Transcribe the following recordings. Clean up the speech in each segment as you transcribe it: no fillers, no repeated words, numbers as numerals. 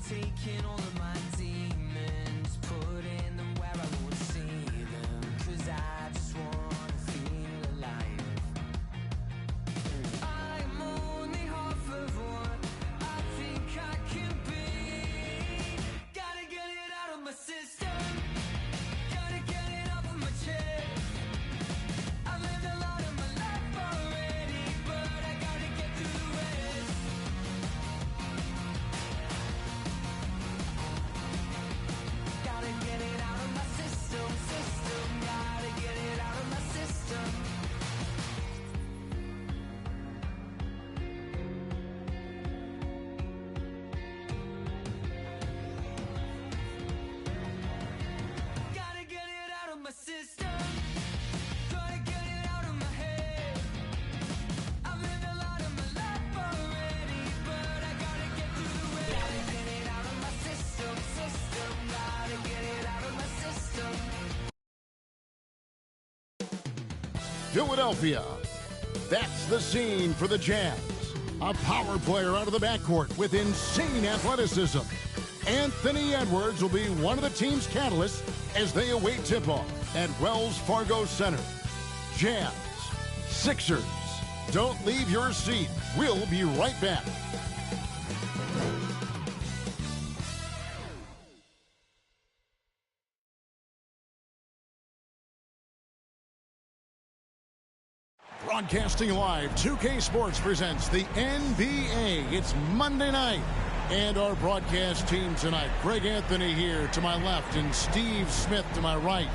taking all of my demons, putting them where I won't see them, 'cause I just wanna feel alive. I'm only half of what I think I can be. Gotta get it out of my system, gotta get it off of my chest. I've lived a lot of my life already, but I gotta get through the rest. Gotta get it out of my system, gotta get it out of my system. Gotta get it out of my system, gotta get it out of my head. I've lived a lot of my life already, but I gotta get through the rest. Gotta get it out of my system, gotta get it out of my system. Philadelphia. That's the scene for the Jazz. A power player out of the backcourt with insane athleticism. Anthony Edwards will be one of the team's catalysts as they await tip-off at Wells Fargo Center. Jazz, Sixers. Don't leave your seat. We'll be right back. Broadcasting live, 2K Sports presents the NBA. It's Monday night. And our broadcast team tonight, Greg Anthony here to my left and Steve Smith to my right.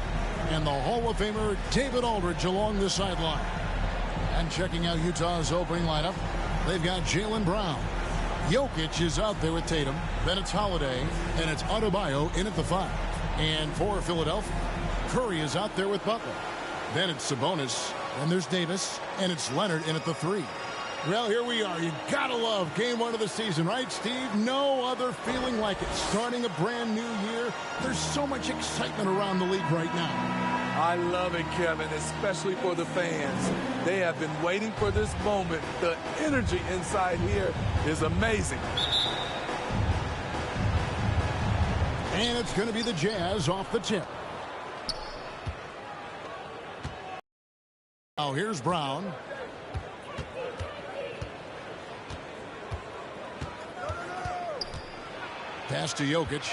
And the Hall of Famer David Aldridge along the sideline. And checking out Utah's opening lineup, they've got Jaylen Brown. Jokic is out there with Tatum. Then it's Holiday, and it's Adebayo in at the 5. And for Philadelphia, Curry is out there with Butler. Then it's Sabonis, and there's Davis, and it's Leonard in at the 3. Well, here we are. You gotta love game 1 of the season, right, Steve? No other feeling like it. Starting a brand new year, there's so much excitement around the league right now. I love it, Kevin, especially for the fans. They have been waiting for this moment. The energy inside here is amazing. And it's going to be the Jazz off the tip. Now here's Brown. Pass to Jokic.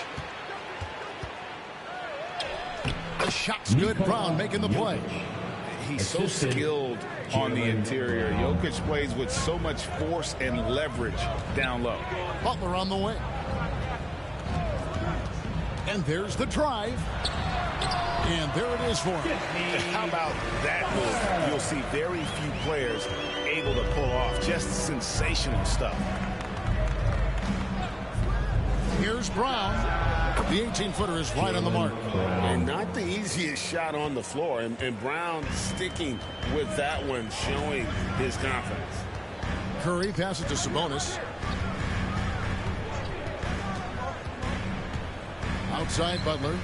The shot's good. Brown making the play. He's so skilled on the interior. Jokic plays with so much force and leverage down low. Butler on the wing. And there's the drive. And there it is for him. How about that move? You'll see very few players able to pull off just sensational stuff. Here's Brown. The 18-footer is right on the mark. And not the easiest shot on the floor. And Brown sticking with that one, showing his confidence. Curry passes to Sabonis. Outside Butler.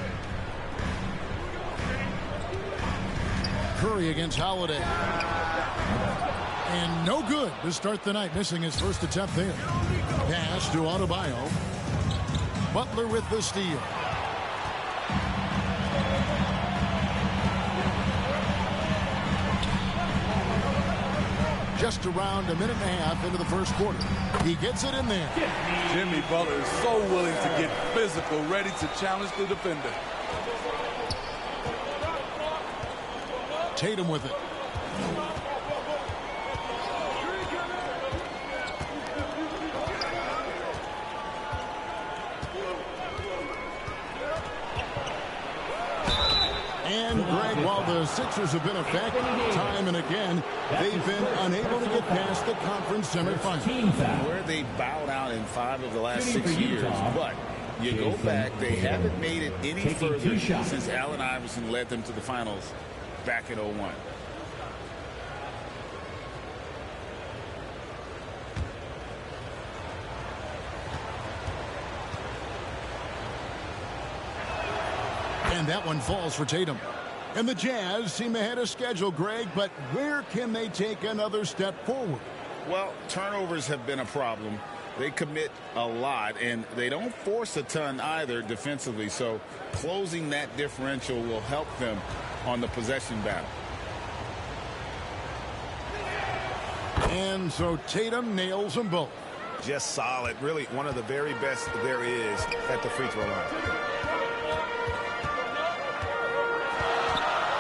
Curry against Holiday. And no good to start the night, missing his first attempt there. Pass to Adebayo. Butler with the steal. Just around a minute and a half into the first quarter. He gets it in there. Jimmy Butler is so willing to get physical, ready to challenge the defender. Tatum with it. And Greg, while the Sixers have been effective time and again, they've been unable to get past the conference semifinal. Where they bowed out in 5 of the last 6 years, but you go back, they haven't made it any further since Allen Iverson led them to the finals back in 01. And that one falls for Tatum. And the Jazz seem ahead of schedule, Greg, but where can they take another step forward? Well, turnovers have been a problem. They commit a lot, and they don't force a ton either defensively. So closing that differential will help them on the possession battle. And so Tatum nails them both. Just solid. Really one of the very best there is at the free throw line.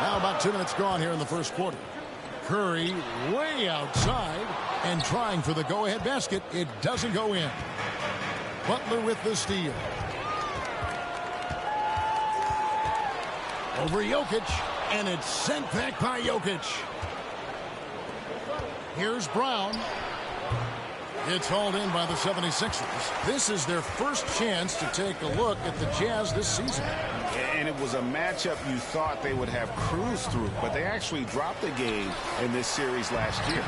Now about 2 minutes gone here in the first quarter. Curry way outside and trying for the go-ahead basket. It doesn't go in. Butler with the steal. Over Jokic, and it's sent back by Jokic. Here's Brown. It's hauled in by the 76ers. This is their first chance to take a look at the Jazz this season. And it was a matchup you thought they would have cruised through, but they actually dropped the game in this series last year.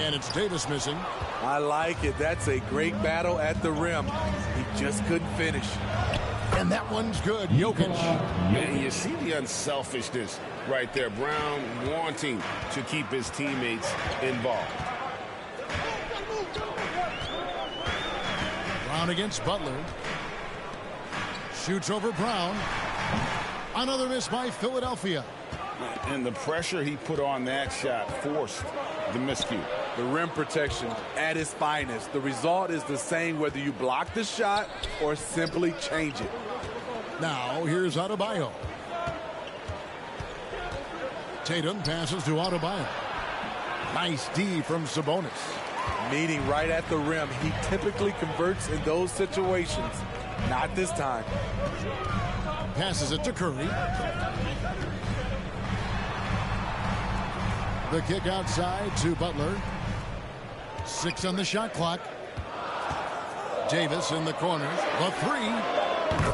And it's Davis missing. I like it. That's a great battle at the rim. He just couldn't finish. And that one's good. Jokic. And you see the unselfishness right there. Brown wanting to keep his teammates involved. Brown against Butler. Shoots over Brown. Another miss by Philadelphia. And the pressure he put on that shot forced the miscue. The rim protection at its finest. The result is the same whether you block the shot or simply change it. Now here's Adebayo. Tatum passes to Adebayo. Nice D from Sabonis. Meeting right at the rim. He typically converts in those situations. Not this time. Passes it to Curry. The kick outside to Butler. 6 on the shot clock. Davis in the corner. The 3.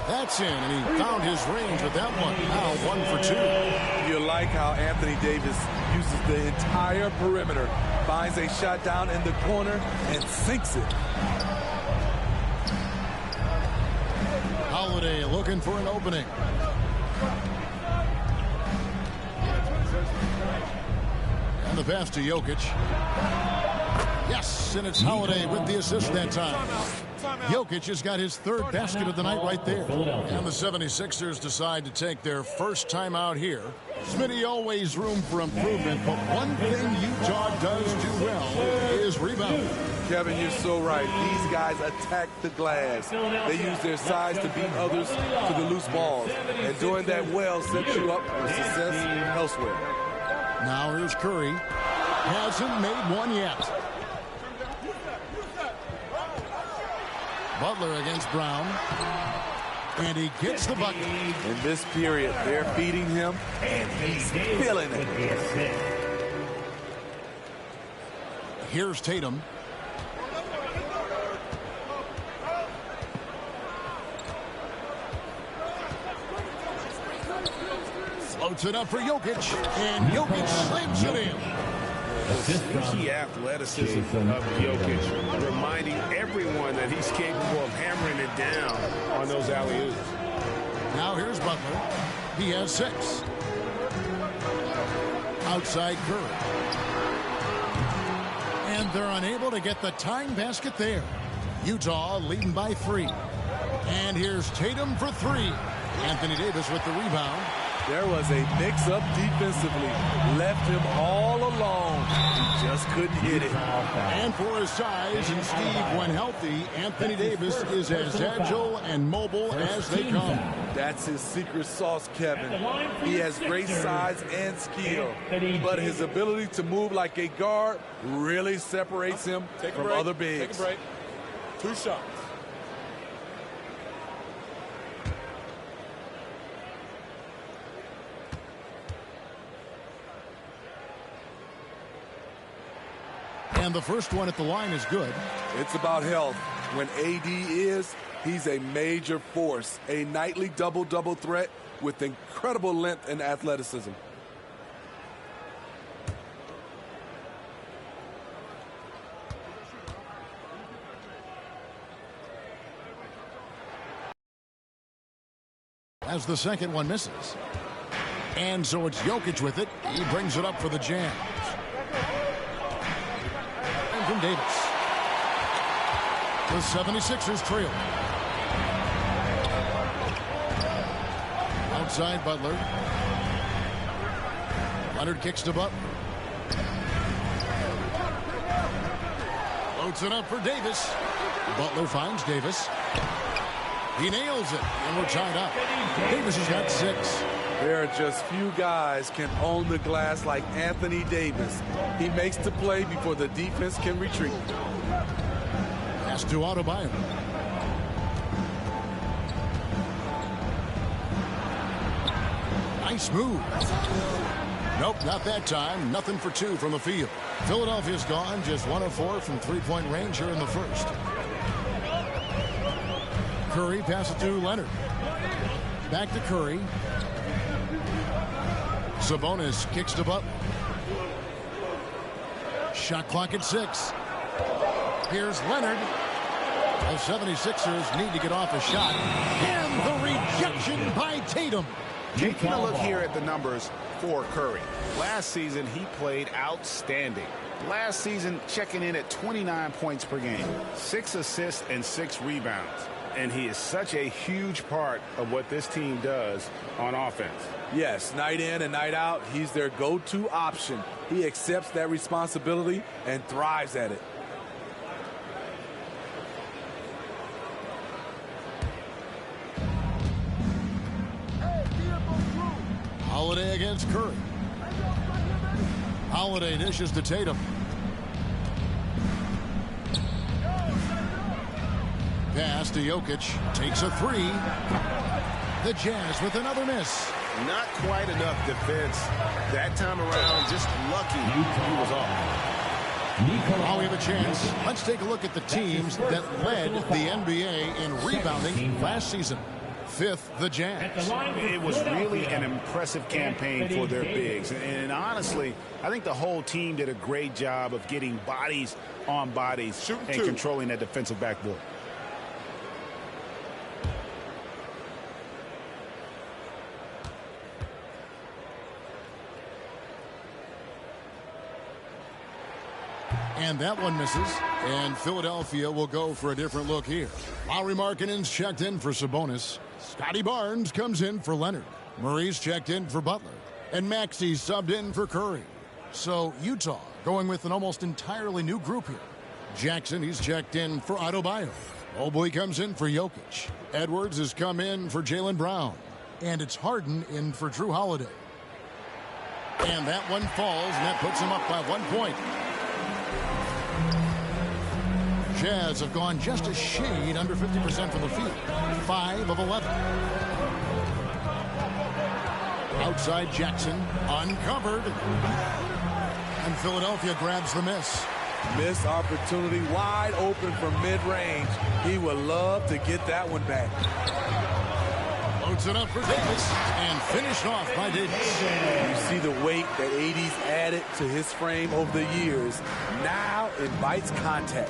That's in, and he found his range with that one. Now 1 for 2. You like how Anthony Davis uses the entire perimeter. Finds a shot down in the corner and sinks it. Holiday looking for an opening. And the pass to Jokic. Yes, and it's Holiday with the assist that time. Jokic has got his 3rd basket of the night right there. And the 76ers decide to take their first time out here. Smitty, always room for improvement, but one thing Utah does do well is rebound. Kevin, you're so right. These guys attack the glass. They use their size to beat others to the loose balls. And doing that well sets you up for success elsewhere. Now here's Curry. Hasn't made one yet. Butler against Brown. And he gets the bucket. In this period, they're feeding him, and he's feeling it. Here's Tatum. Floats it up for Jokic, and Jokic slams it in. The sneaky athleticism of Jokic, reminding everyone that he's capable of hammering it down on those alley-oops. Now here's Butler. He has 6. Outside Curry. And they're unable to get the tying basket there. Utah leading by 3. And here's Tatum for 3. Anthony Davis with the rebound. There was a mix-up defensively. Left him all alone. He just couldn't hit it. And for his size, and Steve, when healthy, Anthony Davis is as agile and mobile as they come. That's his secret sauce, Kevin. He has great size and skill, but his ability to move like a guard really separates him from other bigs. Take a break. 2 shots. And the first one at the line is good. It's about health. When AD is, he's a major force, a nightly double-double threat with incredible length and athleticism. As the second one misses. And so it's Jokic with it. He brings it up for the Jazz. And from Davis. The 76ers trail. Outside Butler. Leonard kicks to Butler. Loads it up for Davis. Butler finds Davis. He nails it, and we're tied up. Davis has got 6. There are just few guys can own the glass like Anthony Davis. He makes the play before the defense can retreat. Pass to Adebayo. Nice move. Nope, not that time. Nothing for 2 from the field. Philadelphia's gone just 1 of 4 from three-point range here in the first. Curry passes to Leonard. Back to Curry. Sabonis kicks to Butler. Shot clock at 6. Here's Leonard. The 76ers need to get off a shot. And the rejection by Tatum. Taking a look here at the numbers for Curry. Last season, he played outstanding. Last season, checking in at 29 points per game, 6 assists and 6 rebounds. And he is such a huge part of what this team does on offense. Yes, night in and night out, he's their go-to option. He accepts that responsibility and thrives at it. Holiday against Curry. Holiday dishes to Tatum. Pass to Jokic. Takes a 3. The Jazz with another miss. Not quite enough defense. That time around, just lucky he was off. Now we have a chance. Let's take a look at the teams that led the NBA in rebounding last season. 5th, the Jazz. It was really an impressive campaign for their bigs. And honestly, I think the whole team did a great job of getting bodies on bodies and controlling that defensive backboard. And that one misses. And Philadelphia will go for a different look here. Lauri Markkanen's checked in for Sabonis. Scotty Barnes comes in for Leonard. Murray's checked in for Butler. And Maxey subbed in for Curry. So Utah going with an almost entirely new group here. Jackson, he's checked in for Adebayo. Mobley comes in for Jokic. Edwards has come in for Jaylen Brown. And it's Harden in for Drew Holiday. And that one falls, and that puts him up by 1 point. Jazz have gone just a shade under 50% from the field. 5 of 11. Outside Jackson, uncovered. And Philadelphia grabs the miss. Missed opportunity, wide open from mid-range. He would love to get that one back. Loads it up for Davis and finished off by Davis. You see the weight that AD's added to his frame over the years. Now invites contact.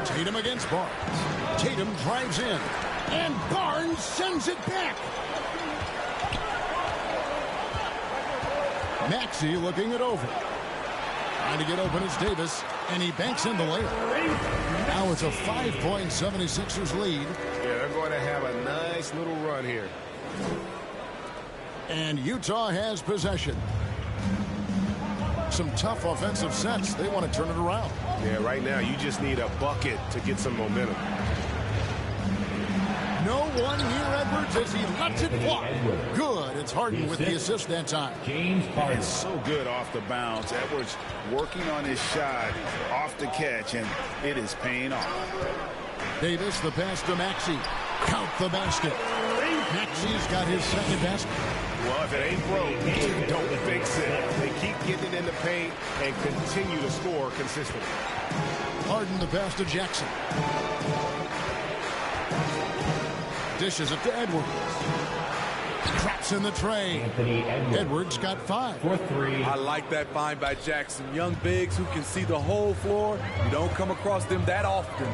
Tatum against Barnes. Tatum drives in. And Barnes sends it back. Maxey looking it over. Trying to get open is Davis. And he banks in the layup. Now it's a 5-point 76ers lead. Yeah, they're going to have a nice little run here. And Utah has possession. Some tough offensive sets. They want to turn it around. Yeah, right now you just need a bucket to get some momentum. No one near Edwards as he lets it fly. Good. It's Harden with the assist that time. It's so good off the bounce. Edwards working on his shot off the catch, and it is paying off. Davis, the pass to Maxey. Count the basket. Maxey's got his second basket. Well, if it ain't broke, don't fix it. They keep getting it in the paint and continue to score consistently. Harden the pass to Jackson. Dishes it to Edwards. Traps in the tray. Edwards got 5. I like that find by Jackson. Young bigs who can see the whole floor. You don't come across them that often.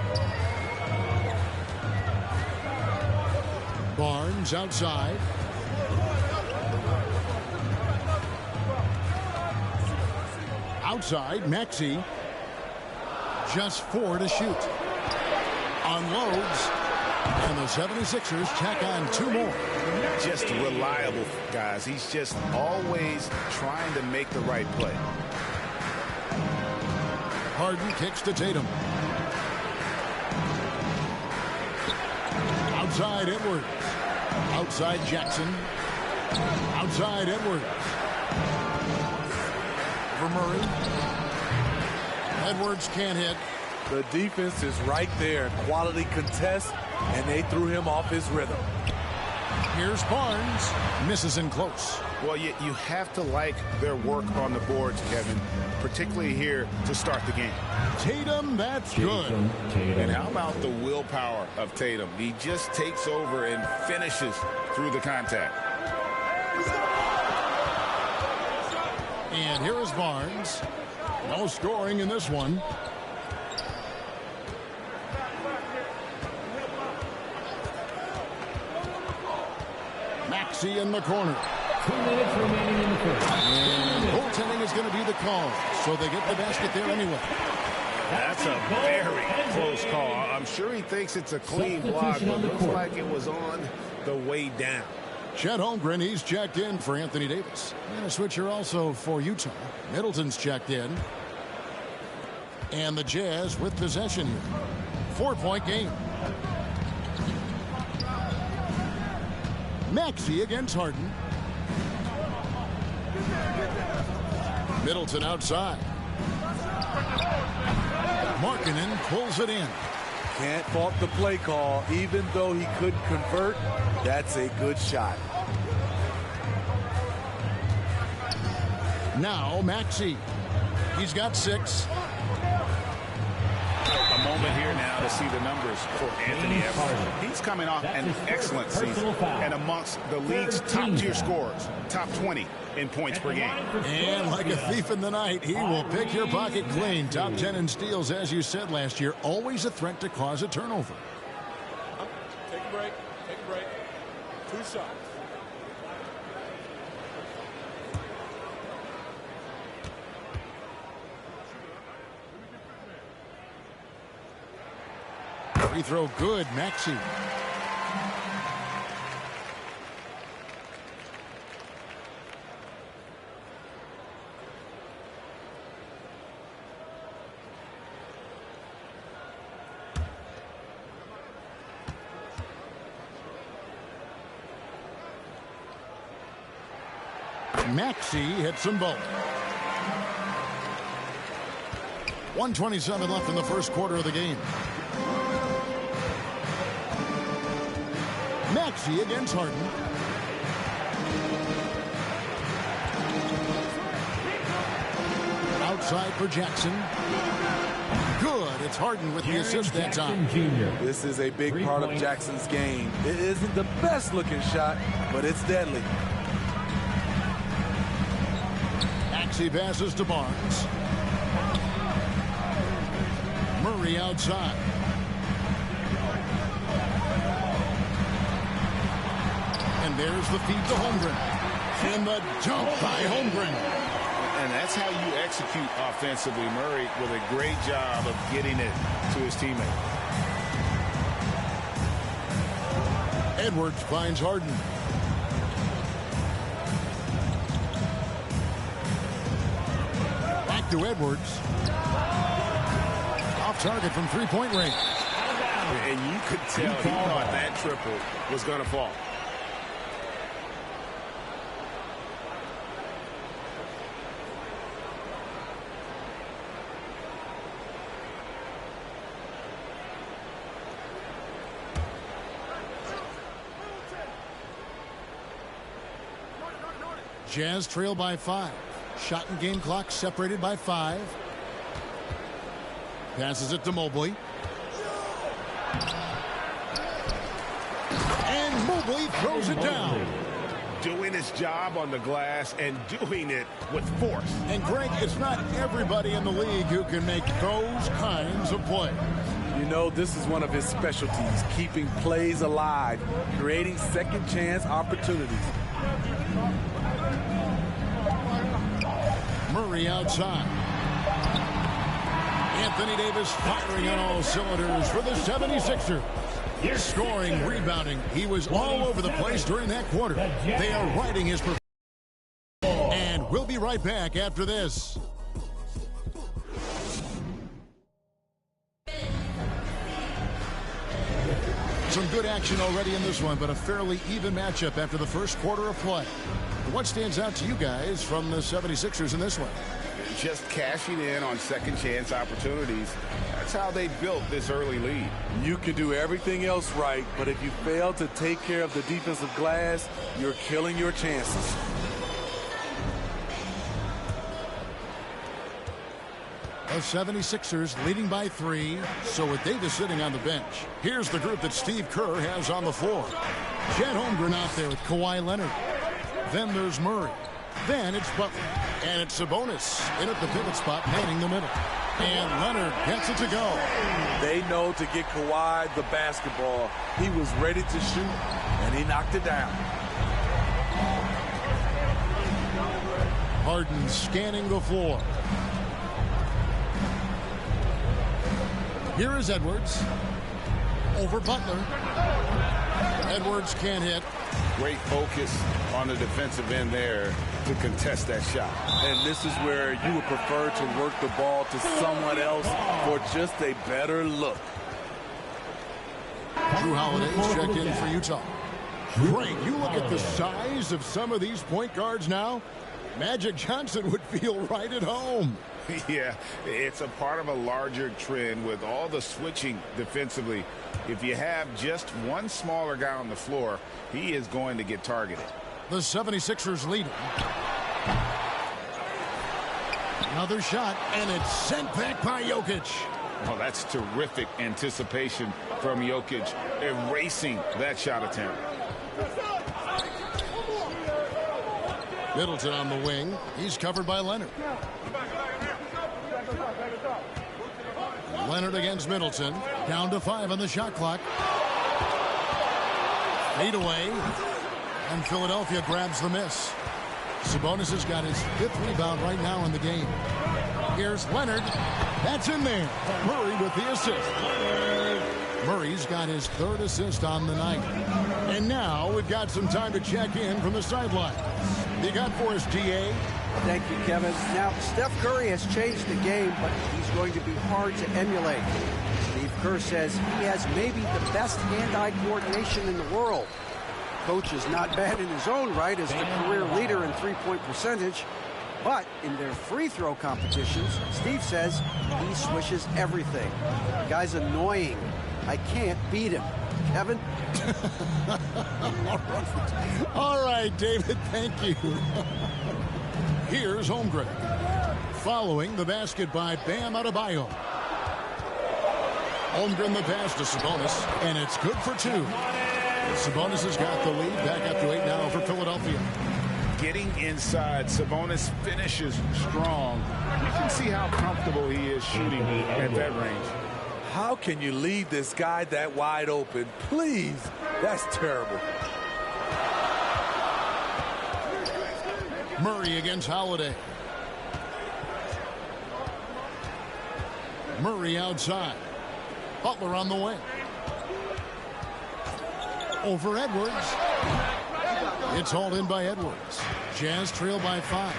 Barnes outside. Outside, Maxey. Just 4 to shoot. Unloads. And the 76ers tack on 2 more. Just reliable, guys. He's just always trying to make the right play. Harden kicks to Tatum. Outside Edwards. Outside Jackson. Outside Edwards. For Murray. Edwards can't hit. The defense is right there. Quality contest, and they threw him off his rhythm. Here's Barnes. Misses in close. Well, you have to like their work on the boards, Kevin, particularly here to start the game. Tatum, that's good. And how about the willpower of Tatum? He just takes over and finishes through the contact. And here is Barnes. No scoring in this one. Maxey in the corner. 2 minutes remaining in the first. And goaltending is going to be the call, so they get the basket there anyway. That's a very close call. I'm sure he thinks it's a clean block, but it looks like it was on the way down. Chet Holmgren, he's checked in for Anthony Davis. And a switcher also for Utah. Middleton's checked in. And the Jazz with possession here. 4-point game. Maxey against Harden. Middleton outside. Markkanen pulls it in. Can't fault the play call. Even though he couldn't convert, that's a good shot. Now Maxey. He's got 6. A moment here now to see the numbers for Anthony Edwards. He's coming off an excellent season and amongst the league's top-tier scorers, top 20 in points per game. And like a thief in the night, he will pick your pocket clean. Top 10 in steals, as you said last year, always a threat to cause a turnover. Take a break. Take a break. 2 shots. Free throw good, Maxey. Maxey hits them both. 1:27 left in the first quarter of the game. Maxey against Harden. Outside for Jackson. Good. It's Harden with the assist that time. This is a big part of Jackson's game. It isn't the best looking shot, but it's deadly. Maxey passes to Barnes. Murray outside. And there's the feed to Holmgren. And the dunk by Holmgren. And that's how you execute offensively. Murray with a great job of getting it to his teammate. Edwards finds Harden. Back to Edwards. Off target from three-point range. And you could tell he thought that triple was going to fall. Jazz trail by 5. Shot and game clock separated by 5. Passes it to Mobley. And Mobley throws it down. Doing his job on the glass and doing it with force. And Greg, it's not everybody in the league who can make those kinds of plays. You know, this is one of his specialties, keeping plays alive, creating second chance opportunities. Murray outside. Anthony Davis firing on all cylinders for the 76ers. Scoring, rebounding. He was all over the place during that quarter. They are riding his performance. And we'll be right back after this. Some good action already in this one, but a fairly even matchup after the first quarter of play. What stands out to you guys from the 76ers in this one? Just cashing in on second chance opportunities. That's how they built this early lead. You can do everything else right, but if you fail to take care of the defensive glass, you're killing your chances. The 76ers leading by 3, so with Davis sitting on the bench. Here's the group that Steve Kerr has on the floor. Chet Holmgren out there with Kawhi Leonard. Then there's Murray. Then it's Butler. And it's Sabonis in at the pivot spot, manning the middle. And Leonard gets it to go. They know to get Kawhi the basketball. He was ready to shoot, and he knocked it down. Harden scanning the floor. Here is Edwards. Over Butler. Edwards can't hit. Great focus on the defensive end there to contest that shot. And this is where you would prefer to work the ball to someone else for just a better look. Drew Holiday's checked in for Utah. Great. You look at the size of some of these point guards now. Magic Johnson would feel right at home. Yeah, it's a part of a larger trend with all the switching defensively. If you have just one smaller guy on the floor, he is going to get targeted. The 76ers leading. Another shot, and it's sent back by Jokic. Well, that's terrific anticipation from Jokic, erasing that shot attempt. Middleton on the wing. He's covered by Leonard. Leonard against Middleton. Down to 5 on the shot clock. Fade away. And Philadelphia grabs the miss. Sabonis has got his 5th rebound right now in the game. Here's Leonard. That's in there. Murray with the assist. Murray's got his 3rd assist on the night. And now we've got some time to check in from the sidelines. You got for us, GA? Thank you, Kevin. Now, Steph Curry has changed the game, but he's going to be hard to emulate. Steve Kerr says he has maybe the best hand-eye coordination in the world. Coach is not bad in his own right as the career leader in three-point percentage, but in their free throw competitions, Steve says he swishes everything. The guy's annoying. I can't beat him. Kevin? All right, David, thank you. Here's Holmgren. Following the basket by Bam Adebayo. Holmgren the pass to Sabonis, and it's good for 2. Sabonis has got the lead, back up to 8 now for Philadelphia. Getting inside, Sabonis finishes strong. You can see how comfortable he is shooting at that range. How can you leave this guy that wide open? Please, that's terrible. Murray against Holiday. Murray outside. Butler on the wing. Over Edwards. It's hauled in by Edwards. Jazz trail by 5.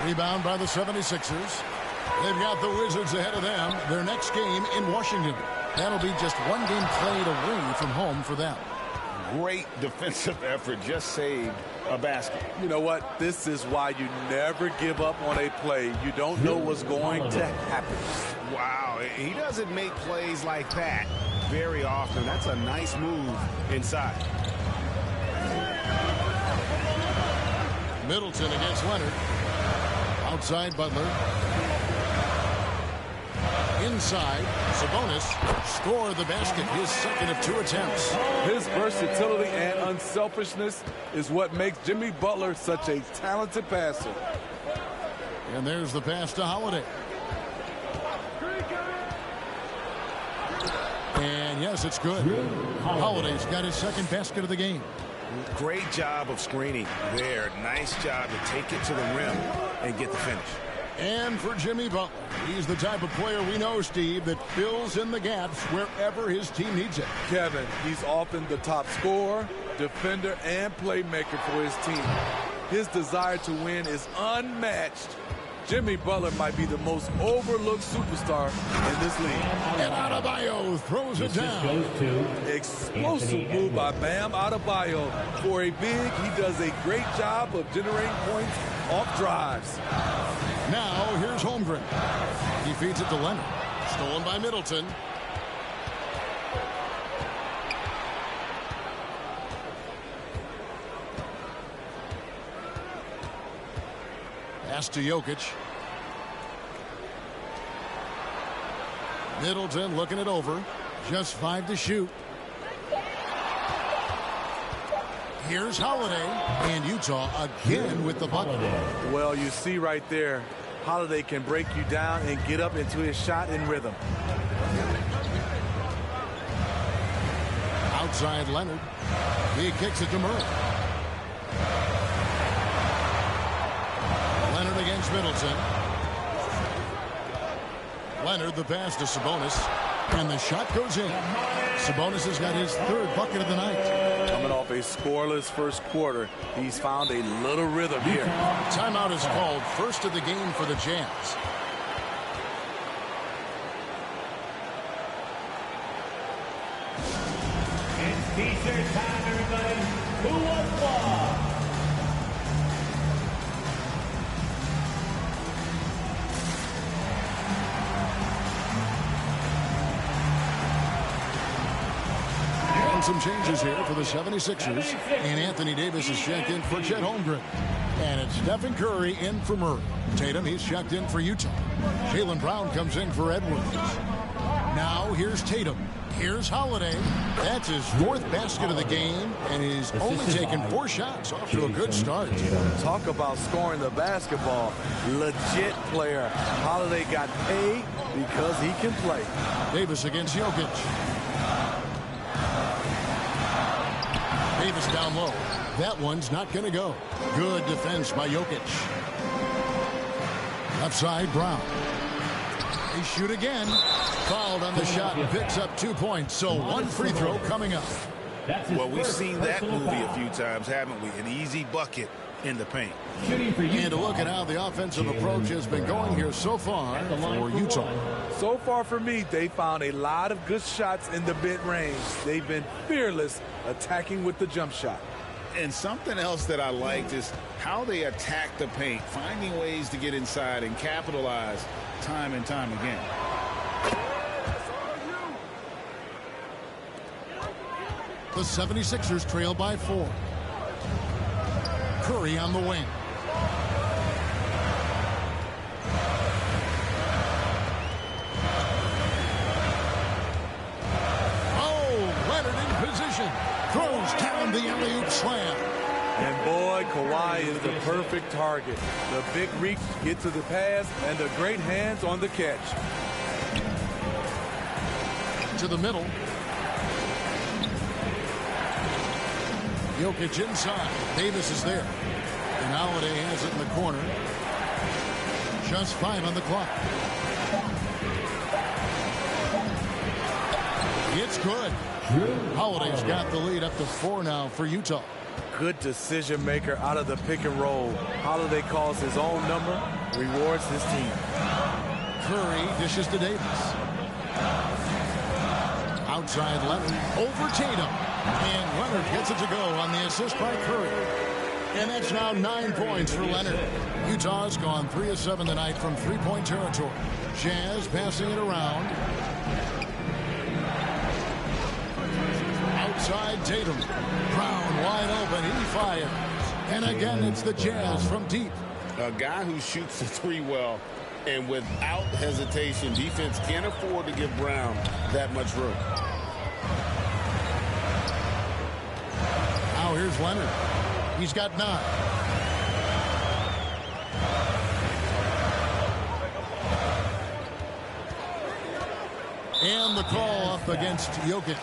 Rebound by the 76ers. They've got the Wizards ahead of them. Their next game in Washington. That'll be just one game played away from home for them. Great defensive effort. Just saved a basket. You know what? This is why you never give up on a play. You don't know what's going to happen. Wow. He doesn't make plays like that very often. That's a nice move inside. Middleton against Leonard. Outside Butler. Inside, Sabonis scored the basket, his 2nd of 2 attempts. His versatility and unselfishness is what makes Jimmy Butler such a talented passer. And there's the pass to Holiday. And yes, it's good. Holiday's got his 2nd basket of the game. Great job of screening there. Nice job to take it to the rim and get the finish. And for Jimmy Butler, he's the type of player we know, Steve, that fills in the gaps wherever his team needs it. Kevin, he's often the top scorer, defender, and playmaker for his team. His desire to win is unmatched. Jimmy Butler might be the most overlooked superstar in this league. And Adebayo throws it down. Explosive move by Bam Adebayo. For a big, he does a great job of generating points off drives. Now, here's Holmgren. He feeds it to Leonard. Stolen by Middleton. Pass to Jokic. Middleton looking it over. Just 5 to shoot. Here's Holiday. And Utah again with the bucket. Well, you see right there, Holiday can break you down and get up into his shot in rhythm. Outside Leonard. He kicks it to Murray. Leonard against Middleton. Leonard the pass to Sabonis. And the shot goes in. Sabonis has got his 3rd bucket of the night. Coming off a scoreless first quarter, he's found a little rhythm here. Timeout is called. First of the game for the Jazz. It's T-shirt time, everybody. Who wants ball? Some changes here for the 76ers. And Anthony Davis is checked in for Chet Holmgren. And it's Stephen Curry in for Murray. Tatum, he's checked in for Utah. Jaylen Brown comes in for Edwards. Now here's Tatum. Here's Holiday. That's his 4th basket of the game. And he's only taken 4 shots. Off to a good start. Talk about scoring the basketball. Legit player. Holiday got paid because he can play. Davis against Jokic. Davis down low. That one's not going to go. Good defense by Jokic. Left side, Brown. They shoot again. Fouled on the shot and picks up 2 points. So 1 free throw coming up. Well, we've seen that movie a few times, haven't we? An easy bucket in the paint. And to look at how the offensive approach has been going here so far for Utah. So far for me, they found a lot of good shots in the mid-range. They've been fearless attacking with the jump shot. And something else that I liked is how they attack the paint, finding ways to get inside and capitalize time and time again. The 76ers trail by 4. Curry on the wing. Oh, Leonard in position. Throws down the alley-oop slam. And boy, Kawhi is the perfect target. The big reach to get to the pass and the great hands on the catch. To the middle. Jokic inside. Davis is there. And Holiday has it in the corner. Just 5 on the clock. It's good. Holiday's got the lead up to 4 now for Utah. Good decision maker out of the pick and roll. Holiday calls his own number, rewards his team. Curry dishes to Davis. Outside Leonard. Over Tatum. And Leonard gets it to go on the assist by Curry. And that's now 9 points for Leonard. Utah's gone 3 of 7 tonight from 3-point territory. Jazz passing it around. Outside Tatum. Brown wide open. He fires. And again, it's the Jazz from deep. A guy who shoots the 3 well, and without hesitation, defense can't afford to give Brown that much room. Now here's Leonard. He's got 9. And the call up against Jokic.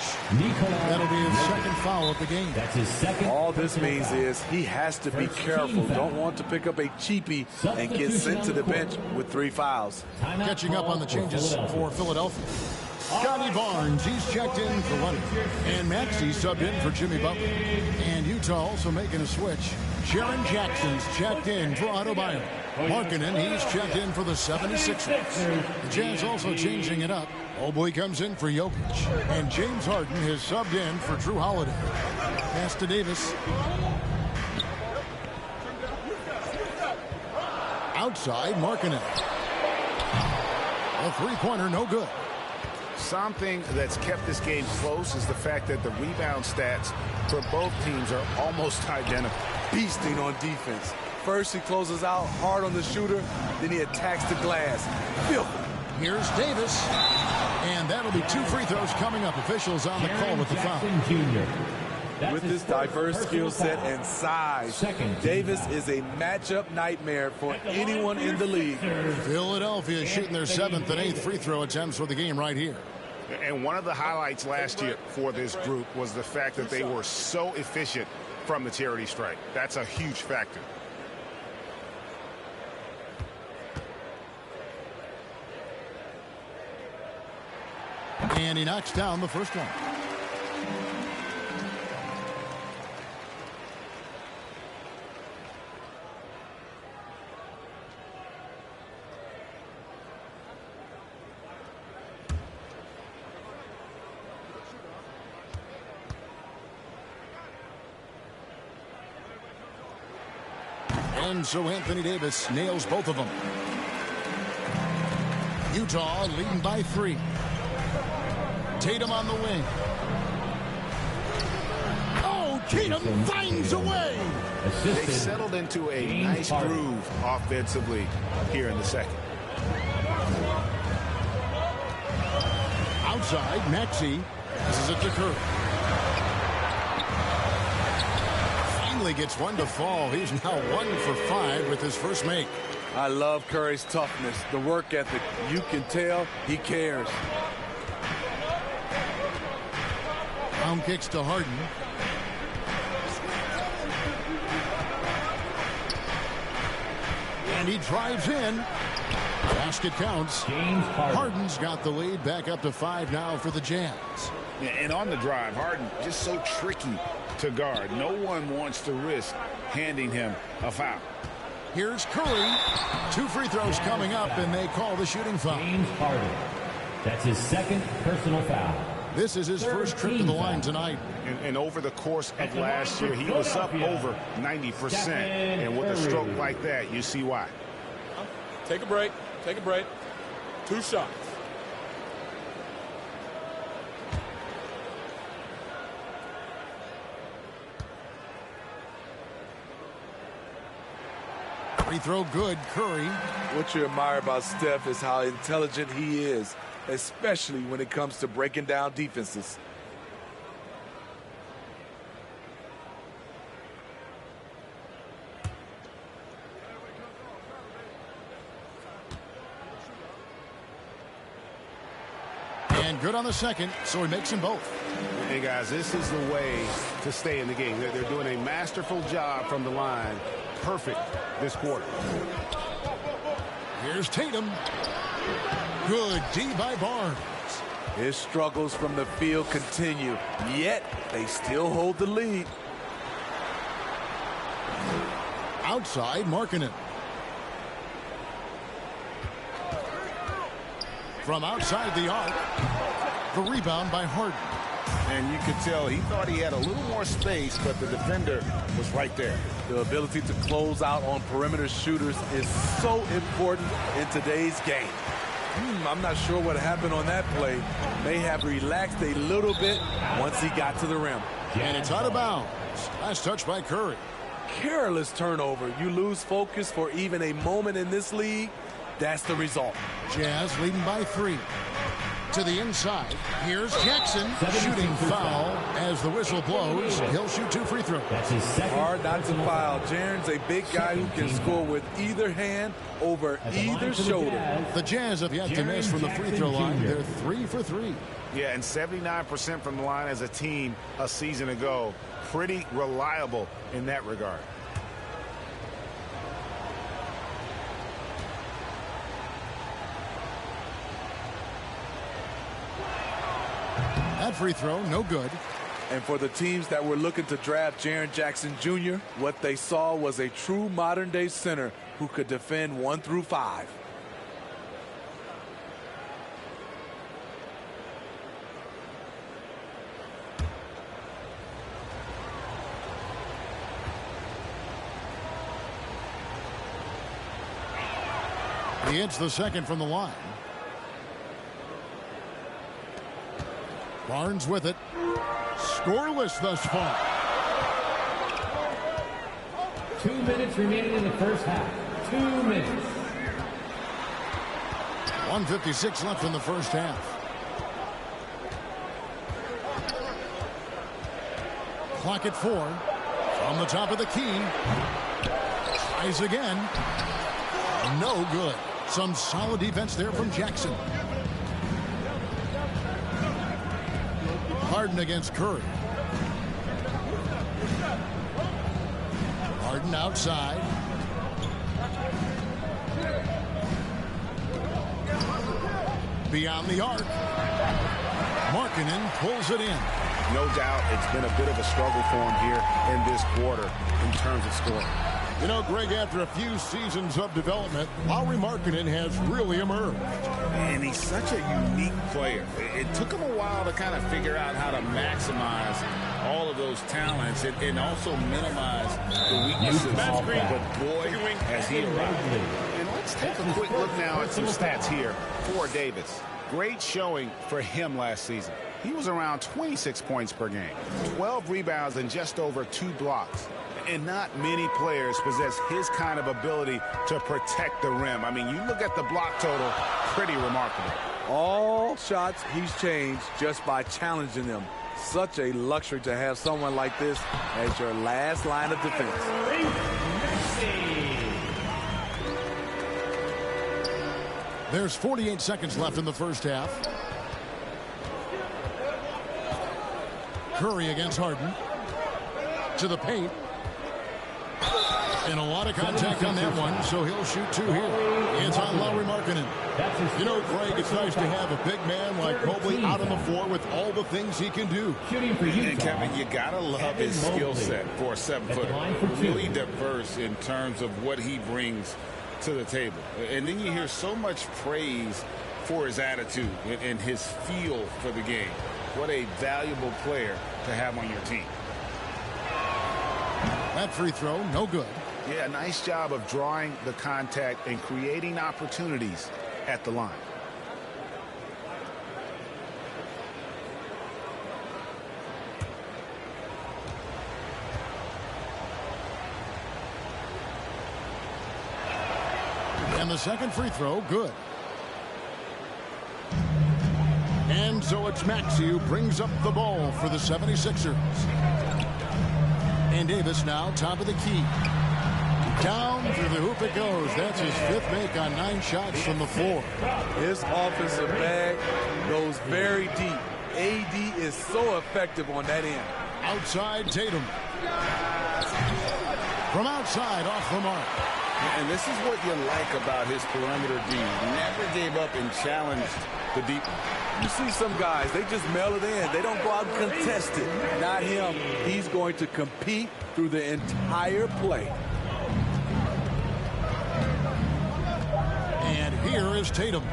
That'll be his second foul of the game. That's his second. All this means is he has to be careful. Don't want to pick up a cheapie and get sent to the bench with 3 fouls. Catching up on the changes for Philadelphia. Scotty Barnes, he's checked in for Leonard. And Maxey subbed in for Jimmy Butler. And Utah also making a switch. Jaren Jackson's checked in for Adebayo. Markkanen, he's checked in for the 76ers. The Jazz also changing it up. Oboy comes in for Jokic. And James Harden has subbed in for Drew Holiday. Pass to Davis. Outside, Markkanen. A three-pointer, no good. Something that's kept this game close is the fact that the rebound stats for both teams are almost identical. Beasting on defense. First he closes out hard on the shooter, then he attacks the glass. Filthy. Here's Davis. And that'll be 2 free throws coming up. Officials on the call with the foul. With his diverse skill set and size, Davis is a matchup nightmare for anyone in the league. Philadelphia shooting their 7th and 8th free throw attempts for the game right here. And one of the highlights last year for this group was the fact that they were so efficient from the charity stripe. That's a huge factor. And he knocks down the first one. And so Anthony Davis nails both of them. Utah leading by 3. Tatum on the wing. Oh, Tatum finds a way. They settled into a nice groove offensively here in the second. Outside, Maxey. This is it to Curry. Finally gets one to fall. He's now 1 for 5 with his first make. I love Curry's toughness, the work ethic. You can tell he cares. Down kicks to Harden. And he drives in. Basket counts. Harden's got the lead back up to 5 now for the Jazz. And on the drive, Harden just so tricky to guard. No one wants to risk handing him a foul. Here's Curry. 2 free throws coming up, and they call the shooting foul. James Harden. That's his second personal foul. This is his first trip to the line tonight. And over the course of last year, he was up over 90%. And with a stroke like that, you see why. Take a break. Take a break. 2 shots. Free throw good, Curry. What you admire about Steph is how intelligent he is, especially when it comes to breaking down defenses. And good on the second, so he makes them both. Hey, guys, this is the way to stay in the game. They're doing a masterful job from the line. Perfect this quarter. Here's Tatum. Good D by Barnes. His struggles from the field continue, yet they still hold the lead. Outside, Markkanen. From outside the arc, the rebound by Harden. And you could tell he thought he had a little more space, but the defender was right there. The ability to close out on perimeter shooters is so important in today's game. I'm not sure what happened on that play. May have relaxed a little bit once he got to the rim. And it's out of bounds. Last touch by Curry. Careless turnover. You lose focus for even a moment in this league. That's the result. Jazz leading by 3. To the inside. Here's Jackson shooting foul as the whistle blows. He'll shoot 2 free throws. That's his second. Hard not to foul. Jaron's a big guy who can score with either hand over either shoulder. The Jazz have yet to miss from the free throw line. They're 3 for 3. Yeah, and 79% from the line as a team a season ago. Pretty reliable in that regard. That free throw, no good. And for the teams that were looking to draft Jaren Jackson Jr., what they saw was a true modern-day center who could defend 1 through 5. He hits the second from the line. Barnes with it. Scoreless thus far. 2 minutes remaining in the first half. 2 minutes. 1:56 left in the first half. Clock at 4. From the top of the key. Tries again. No good. Some solid defense there from Jackson. Harden against Curry. Harden outside. Beyond the arc. Markkanen pulls it in. No doubt it's been a bit of a struggle for him here in this quarter in terms of scoring. You know, Greg, after a few seasons of development, Lauri Markkanen has really emerged. And he's such a unique player. It took him a while to kind of figure out how to maximize all of those talents and also minimize the weaknesses. But boy, has he arrived. And let's take a quick look now at some stats here for Davis. Great showing for him last season. He was around 26 points per game, 12 rebounds, and just over 2 blocks. And not many players possess his kind of ability to protect the rim. I mean, you look at the block total, pretty remarkable. All shots he's changed just by challenging them. Such a luxury to have someone like this as your last line of defense. There's 48 seconds left in the first half. Curry against Harden. To the paint. And a lot of contact on that one, so he'll shoot 2 here. It's on Lauri Markkanen. You know, Greg, it's nice to have a big man like Mobley out on the floor with all the things he can do. And Kevin, you gotta love his skill set for a 7-footer. Really diverse in terms of what he brings to the table. And then you hear so much praise for his attitude and his feel for the game. What a valuable player to have on your team. That free throw, no good. Yeah, nice job of drawing the contact and creating opportunities at the line. And the second free throw, good. And so it's Maxey who brings up the ball for the 76ers. And Davis now top of the key. Down through the hoop it goes. That's his 5th make on 9 shots from the floor. His offensive bag goes very deep. AD is so effective on that end. Outside Tatum. From outside off the mark. And this is what you like about his perimeter D. Never gave up and challenged the deep one. You see some guys, they just mail it in. They don't go out and contest it. Not him. He's going to compete through the entire play. And here is Tatum.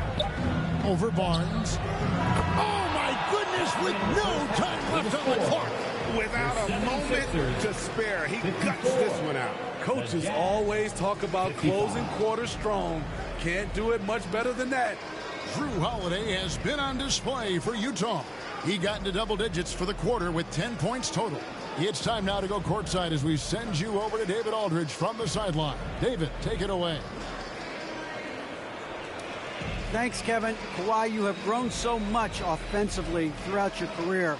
Over Barnes. Oh, my goodness, with no time left on the clock. Without a moment to spare, he guts this one out. Coaches always talk about closing quarters strong. Can't do it much better than that. Drew Holiday has been on display for Utah. He got into double digits for the quarter with 10 points total. It's time now to go courtside as we send you over to David Aldridge from the sideline. David, take it away. Thanks, Kevin. Kawhi, you have grown so much offensively throughout your career.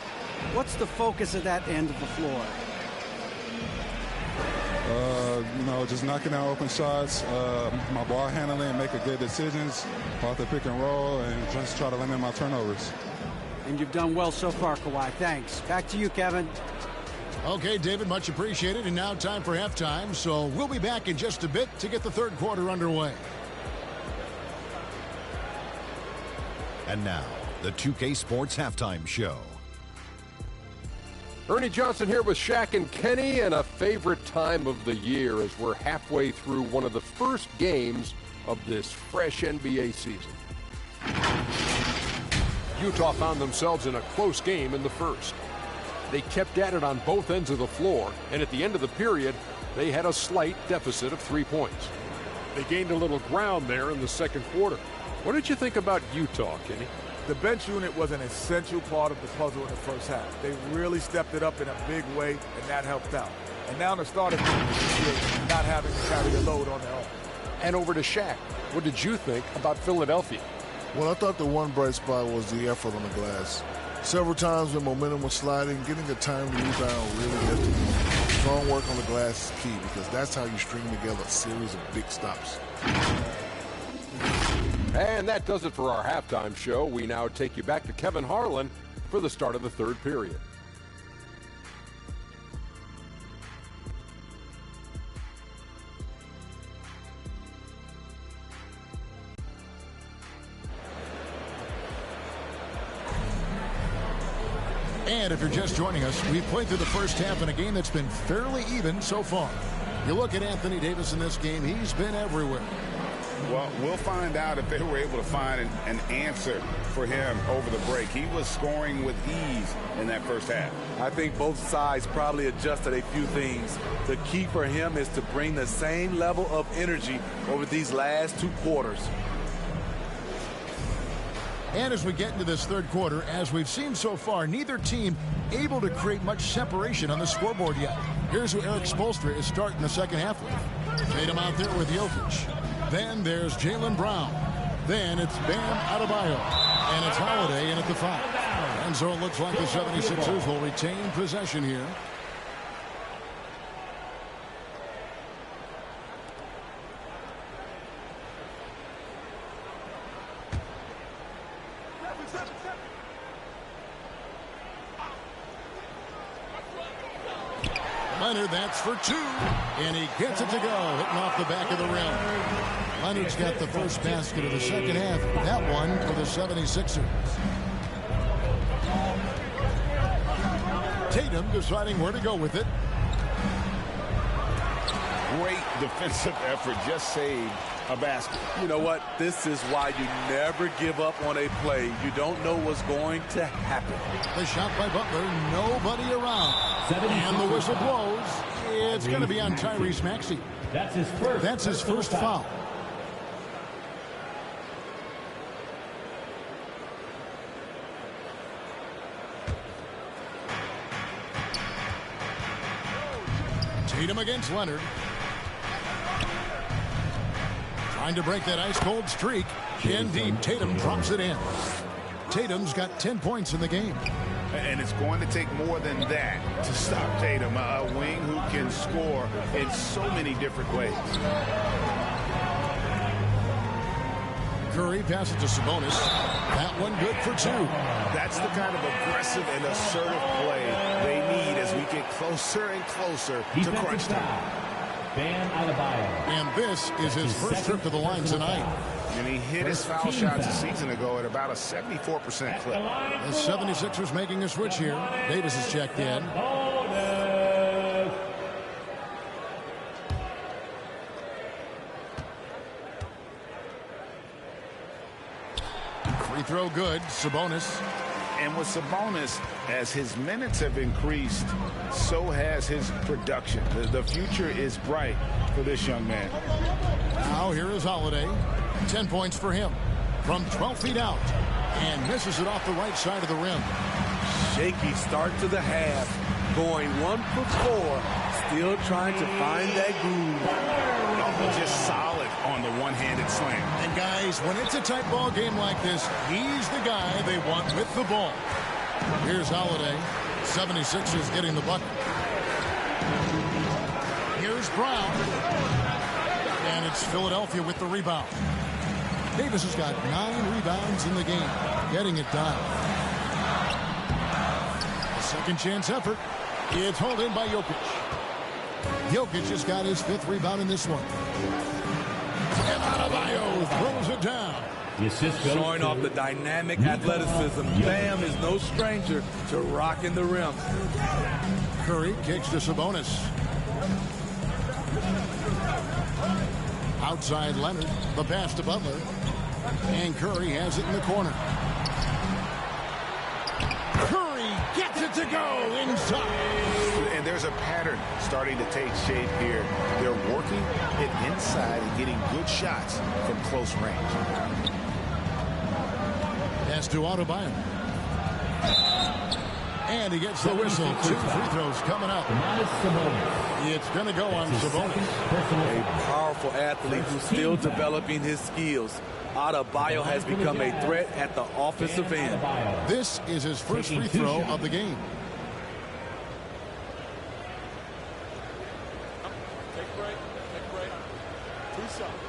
What's the focus of that end of the floor? Just knocking down open shots, my ball handling, making good decisions off the pick and roll, and just try to limit my turnovers. And you've done well so far, Kawhi. Thanks. Back to you, Kevin. Okay, David, much appreciated. And now time for halftime. So we'll be back in just a bit to get the third quarter underway. And now, the 2K Sports Halftime Show. Ernie Johnson here with Shaq and Kenny, and a favorite time of the year as we're halfway through one of the first games of this fresh NBA season. Utah found themselves in a close game in the first. They kept at it on both ends of the floor, and at the end of the period, they had a slight deficit of 3 points. They gained a little ground there in the second quarter. What did you think about Utah, Kenny? The bench unit was an essential part of the puzzle in the first half. They really stepped it up in a big way, and that helped out. And now the starting team not having to carry the load on their own. And over to Shaq. What did you think about Philadelphia? Well, I thought the one bright spot was the effort on the glass. Several times when momentum was sliding, getting a timely rebound really lifted. Strong work on the glass is key because that's how you string together a series of big stops. And that does it for our halftime show. We now take you back to Kevin Harlan for the start of the third period. And if you're just joining us, we've played through the first half in a game that's been fairly even so far. You look at Anthony Davis in this game, he's been everywhere. Well, we'll find out if they were able to find an answer for him over the break. He was scoring with ease in that first half. I think both sides probably adjusted a few things. The key for him is to bring the same level of energy over these last two quarters. And as we get into this third quarter, as we've seen so far, neither team able to create much separation on the scoreboard yet. Here's who Eric Spoelstra is starting the second half with. Tatum out there with Jokic. Then there's Jaylen Brown. Then it's Bam Adebayo. And it's Holiday in at the 5. And so it looks like the 76ers will retain possession here. Leonard, that's for 2. And he gets it to go, hitting off the back of the rim. Leonard's got the first basket of the second half. That one for the 76ers. Tatum deciding where to go with it. Great defensive effort, just saved a basket. You know what? This is why you never give up on a play. You don't know what's going to happen. The shot by Butler, nobody around. And the whistle blows. It's going to be on Tyrese Maxey. That's his first foul. Tatum against Leonard. Trying to break that ice-cold streak. In deep, Tatum drops it in. Tatum's got 10 points in the game. And it's going to take more than that to stop Tatum, a wing who can score in so many different ways. Curry passes to Sabonis. That one good for 2. That's the kind of aggressive and assertive play they need as we get closer and closer to crunch time. Bam Adebayo. And this is his first trip to the line tonight. And he hit his foul shots a season ago at about a 74% clip. The 76ers making a switch here. Davis is checked in. Free throw good. Sabonis. And with Sabonis, as his minutes have increased, so has his production. The future is bright for this young man. Now here is Holiday. 10 points for him from 12 feet out. And misses it off the right side of the rim. Shaky start to the half. Going 1 for 4. Still trying to find that groove. Just solid on the one-handed slam. And guys, when it's a tight ball game like this, he's the guy they want with the ball. Here's Holiday. 76ers getting the bucket. Here's Brown. And it's Philadelphia with the rebound. Davis has got 9 rebounds in the game. Getting it done. A second chance effort. It's hauled in by Jokic. Jokic has got his 5th rebound in this one. And Adebayo throws it down. Showing off the dynamic athleticism. Bam is no stranger to rocking the rim. Curry kicks to Sabonis. Outside Leonard. The pass to Butler. And Curry has it in the corner. Curry gets it to go inside. And there's a pattern starting to take shape here. They're working it inside and getting good shots from close range. Pass to Adebayo. And he gets the whistle. 2 free throws coming up. It's going to go on Sabonis. A powerful athlete who's still developing his skills. Adebayo has become a threat at the offensive end. This is his first free throw of the game. Take a break. Take a break. 2 shots.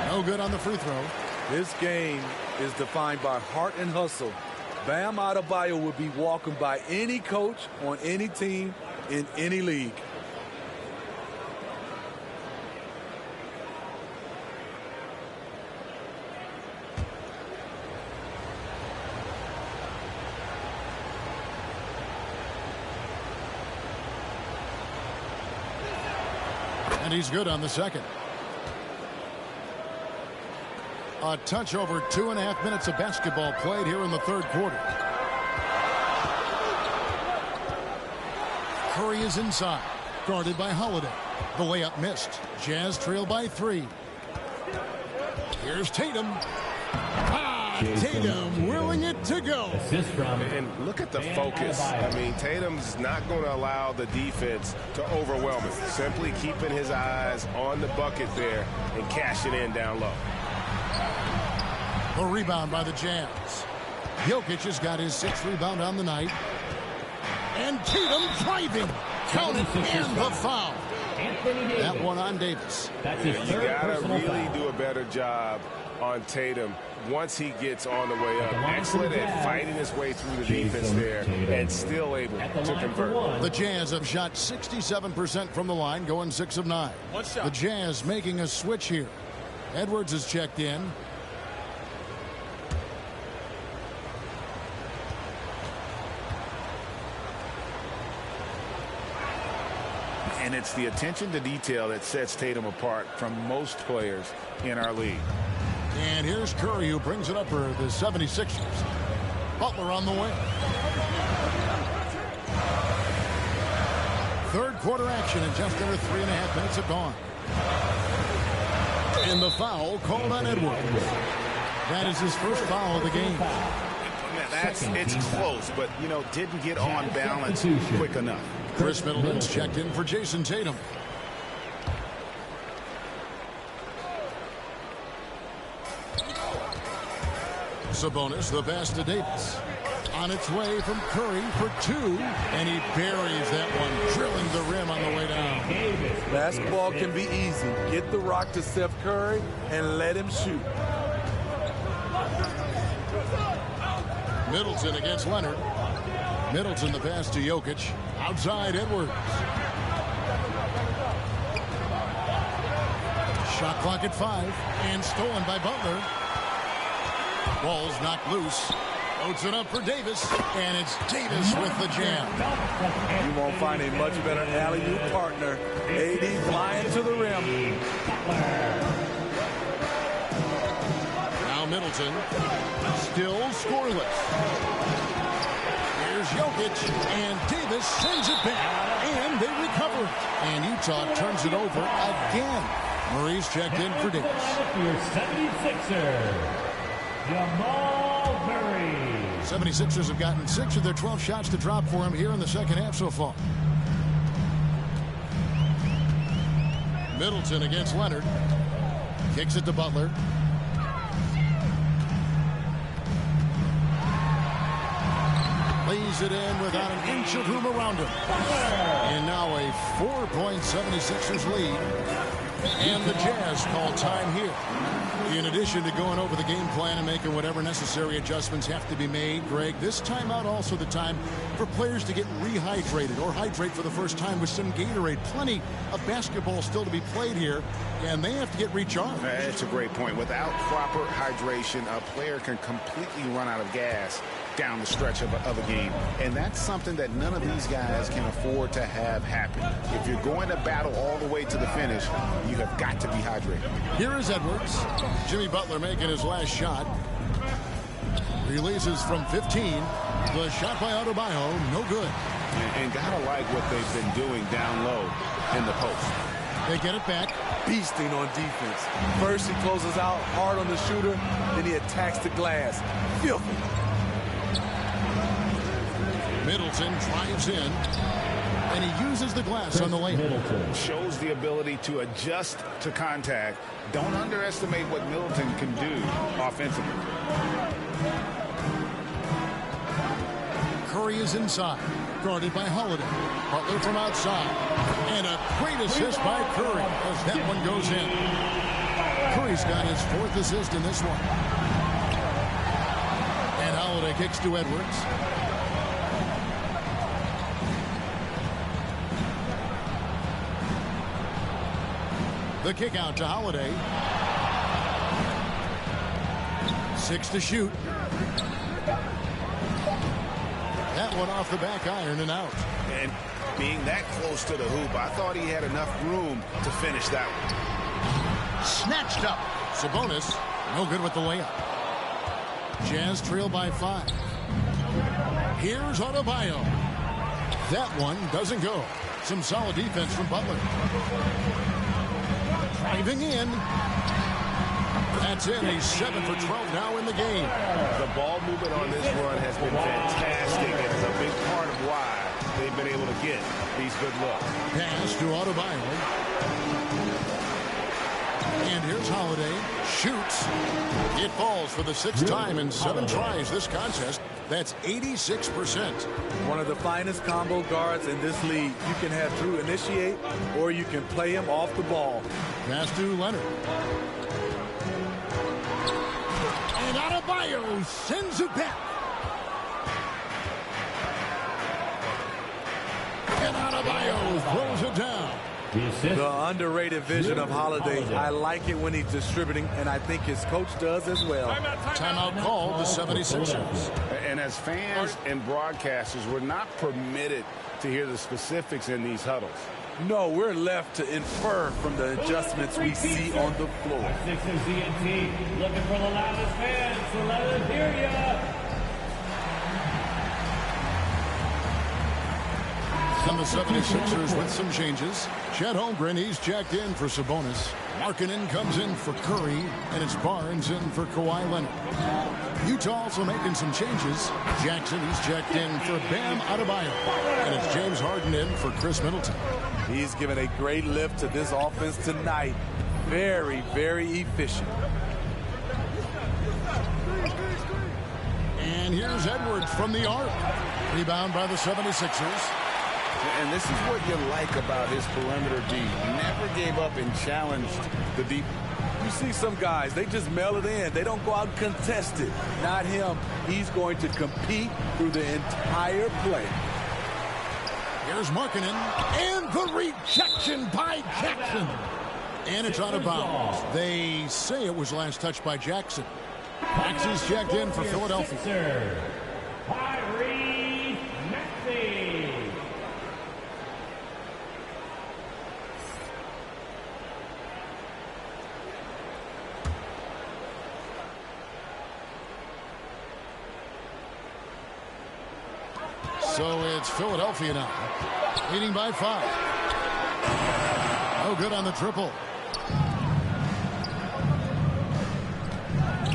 No good on the free throw. This game is defined by heart and hustle. Bam Adebayo would be welcomed by any coach on any team in any league. And he's good on the second. A touch over 2.5 minutes of basketball played here in the third quarter. Curry is inside, guarded by Holiday. The layup missed. Jazz trail by 3. Here's Tatum. Tatum willing it to go. And look at the focus. I mean, Tatum's not going to allow the defense to overwhelm him. Simply keeping his eyes on the bucket there and cashing in down low. The rebound by the Jazz. Jokic has got his 6th rebound on the night. And Tatum driving. Count it, and the foul. That one on Davis. You got to really do a better job on Tatum once he gets on the way up. Excellent at fighting his way through the defense there and still able to convert. The Jazz have shot 67% from the line, going 6 of 9. The Jazz making a switch here. Edwards has checked in. And it's the attention to detail that sets Tatum apart from most players in our league. And here's Curry, who brings it up for the 76ers. Butler on the way. Third quarter action, and just under 3.5 minutes have gone. And the foul called on Edwards. That is his first foul of the game. It's close, but, you know, didn't get on balance quick enough. Chris Middleton's checked in for Jason Tatum. Sabonis, the pass to Davis. On its way from Curry for 2, and he buries that one, drilling the rim on the way down. Basketball can be easy. Get the rock to Steph Curry and let him shoot. Middleton against Leonard. Middleton the pass to Jokic. Outside Edwards. Shot clock at 5 and stolen by Butler. Ball's knocked loose. Loads it up for Davis, and it's Davis with the jam. You won't find a much better alley-oop partner. AD flying to the rim. Now Middleton, still scoreless. Here's Jokic, and Davis sends it back, and they recover. And Utah turns it over again. Murray's checked in for Davis. Your 76er. Jamal Murray. 76ers have gotten 6 of their 12 shots to drop for him here in the second half so far. Middleton against Leonard. Kicks it to Butler. Lays it in without an inch of room around him. And now a 4-point 76ers lead. And the Jazz call time here. In addition to going over the game plan and making whatever necessary adjustments have to be made, Greg, this timeout also the time for players to get rehydrated or hydrate for the first time with some Gatorade. Plenty of basketball still to be played here, and they have to get recharged. That's a great point. Without proper hydration, a player can completely run out of gas down the stretch of a game. And that's something that none of these guys can afford to have happen. If you're going to battle all the way to the finish, you have got to be hydrated. Here is Edwards. Jimmy Butler making his last shot. Releases from 15. The shot by Adebayo, no good. And gotta like what they've been doing down low in the post. They get it back. Beasting on defense. First he closes out hard on the shooter, then he attacks the glass. Filthy. Middleton drives in, and he uses the glass on the lane. Shows the ability to adjust to contact. Don't underestimate what Middleton can do offensively. Curry is inside, guarded by Holiday. Butler from outside, and a great assist by Curry as that one goes in. Curry's got his 4th assist in this one. And Holiday kicks to Edwards. The kick out to Holiday. 6 to shoot. That one off the back iron and out. And being that close to the hoop, I thought he had enough room to finish that one. Snatched up. Sabonis, no good with the layup. Jazz trail by 5. Here's Adebayo. That one doesn't go. Some solid defense from Butler. Driving in. That's it. He's 7 for 12 now in the game. The ball movement on this run has been fantastic. And it's a big part of why they've been able to get these good looks. Pass to Adebayo. And here's Holiday. Shoots. It falls for the 6th time in 7 tries this contest. That's 86%. One of the finest combo guards in this league. You can have Drew initiate, or you can play him off the ball. Pass to Leonard. And Adebayo sends it back. And Adebayo throws it down. The underrated vision of Holiday. I like it when he's distributing, and I think his coach does as well. Timeout called the 76ers. And as fans and broadcasters, we're not permitted to hear the specifics in these huddles. No, we're left to infer from the adjustments we see on the floor. Sixers DNT looking for the loudest fans, so let us hear ya. And the 76ers with some changes. Chet Holmgren, he's jacked in for Sabonis. Markkanen comes in for Curry, and it's Barnes in for Kawhi Leonard. Utah also making some changes. Jackson, he's jacked in for Bam Adebayo. And it's James Harden in for Chris Middleton. He's given a great lift to this offense tonight. Very, very efficient. And here's Edwards from the arc. Rebound by the 76ers. And this is what you like about his perimeter D. Never gave up and challenged the deep. You see some guys, they just mail it in. They don't go out and contest it. Not him. He's going to compete through the entire play. Here's Markkanen. And the rejection by Jackson. And it's out of bounds. They say it was last touched by Jackson. Max is jacked in for Philadelphia. So it's Philadelphia now, leading by 5. Oh, good on the triple.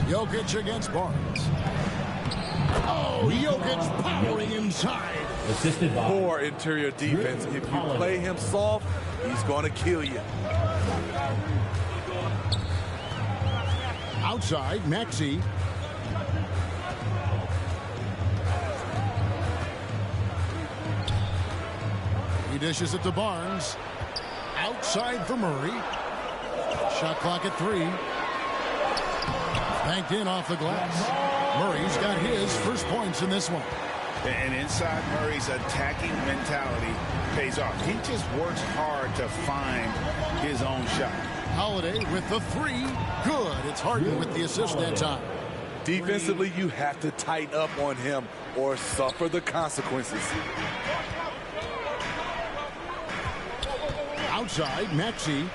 Jokic against Barnes. Oh, Jokic powering inside. Assisted by Poor interior defense. If you play him soft, he's going to kill you. Outside, Maxey. He dishes it to Barnes. Outside for Murray. Shot clock at 3. Banked in off the glass. Murray's got his first points in this one. And inside Murray's attacking mentality pays off. He just works hard to find his own shot. Holiday with the 3. Good. It's Harden with the assist that time. Defensively, you have to tighten up on him or suffer the consequences. Outside, Maxey.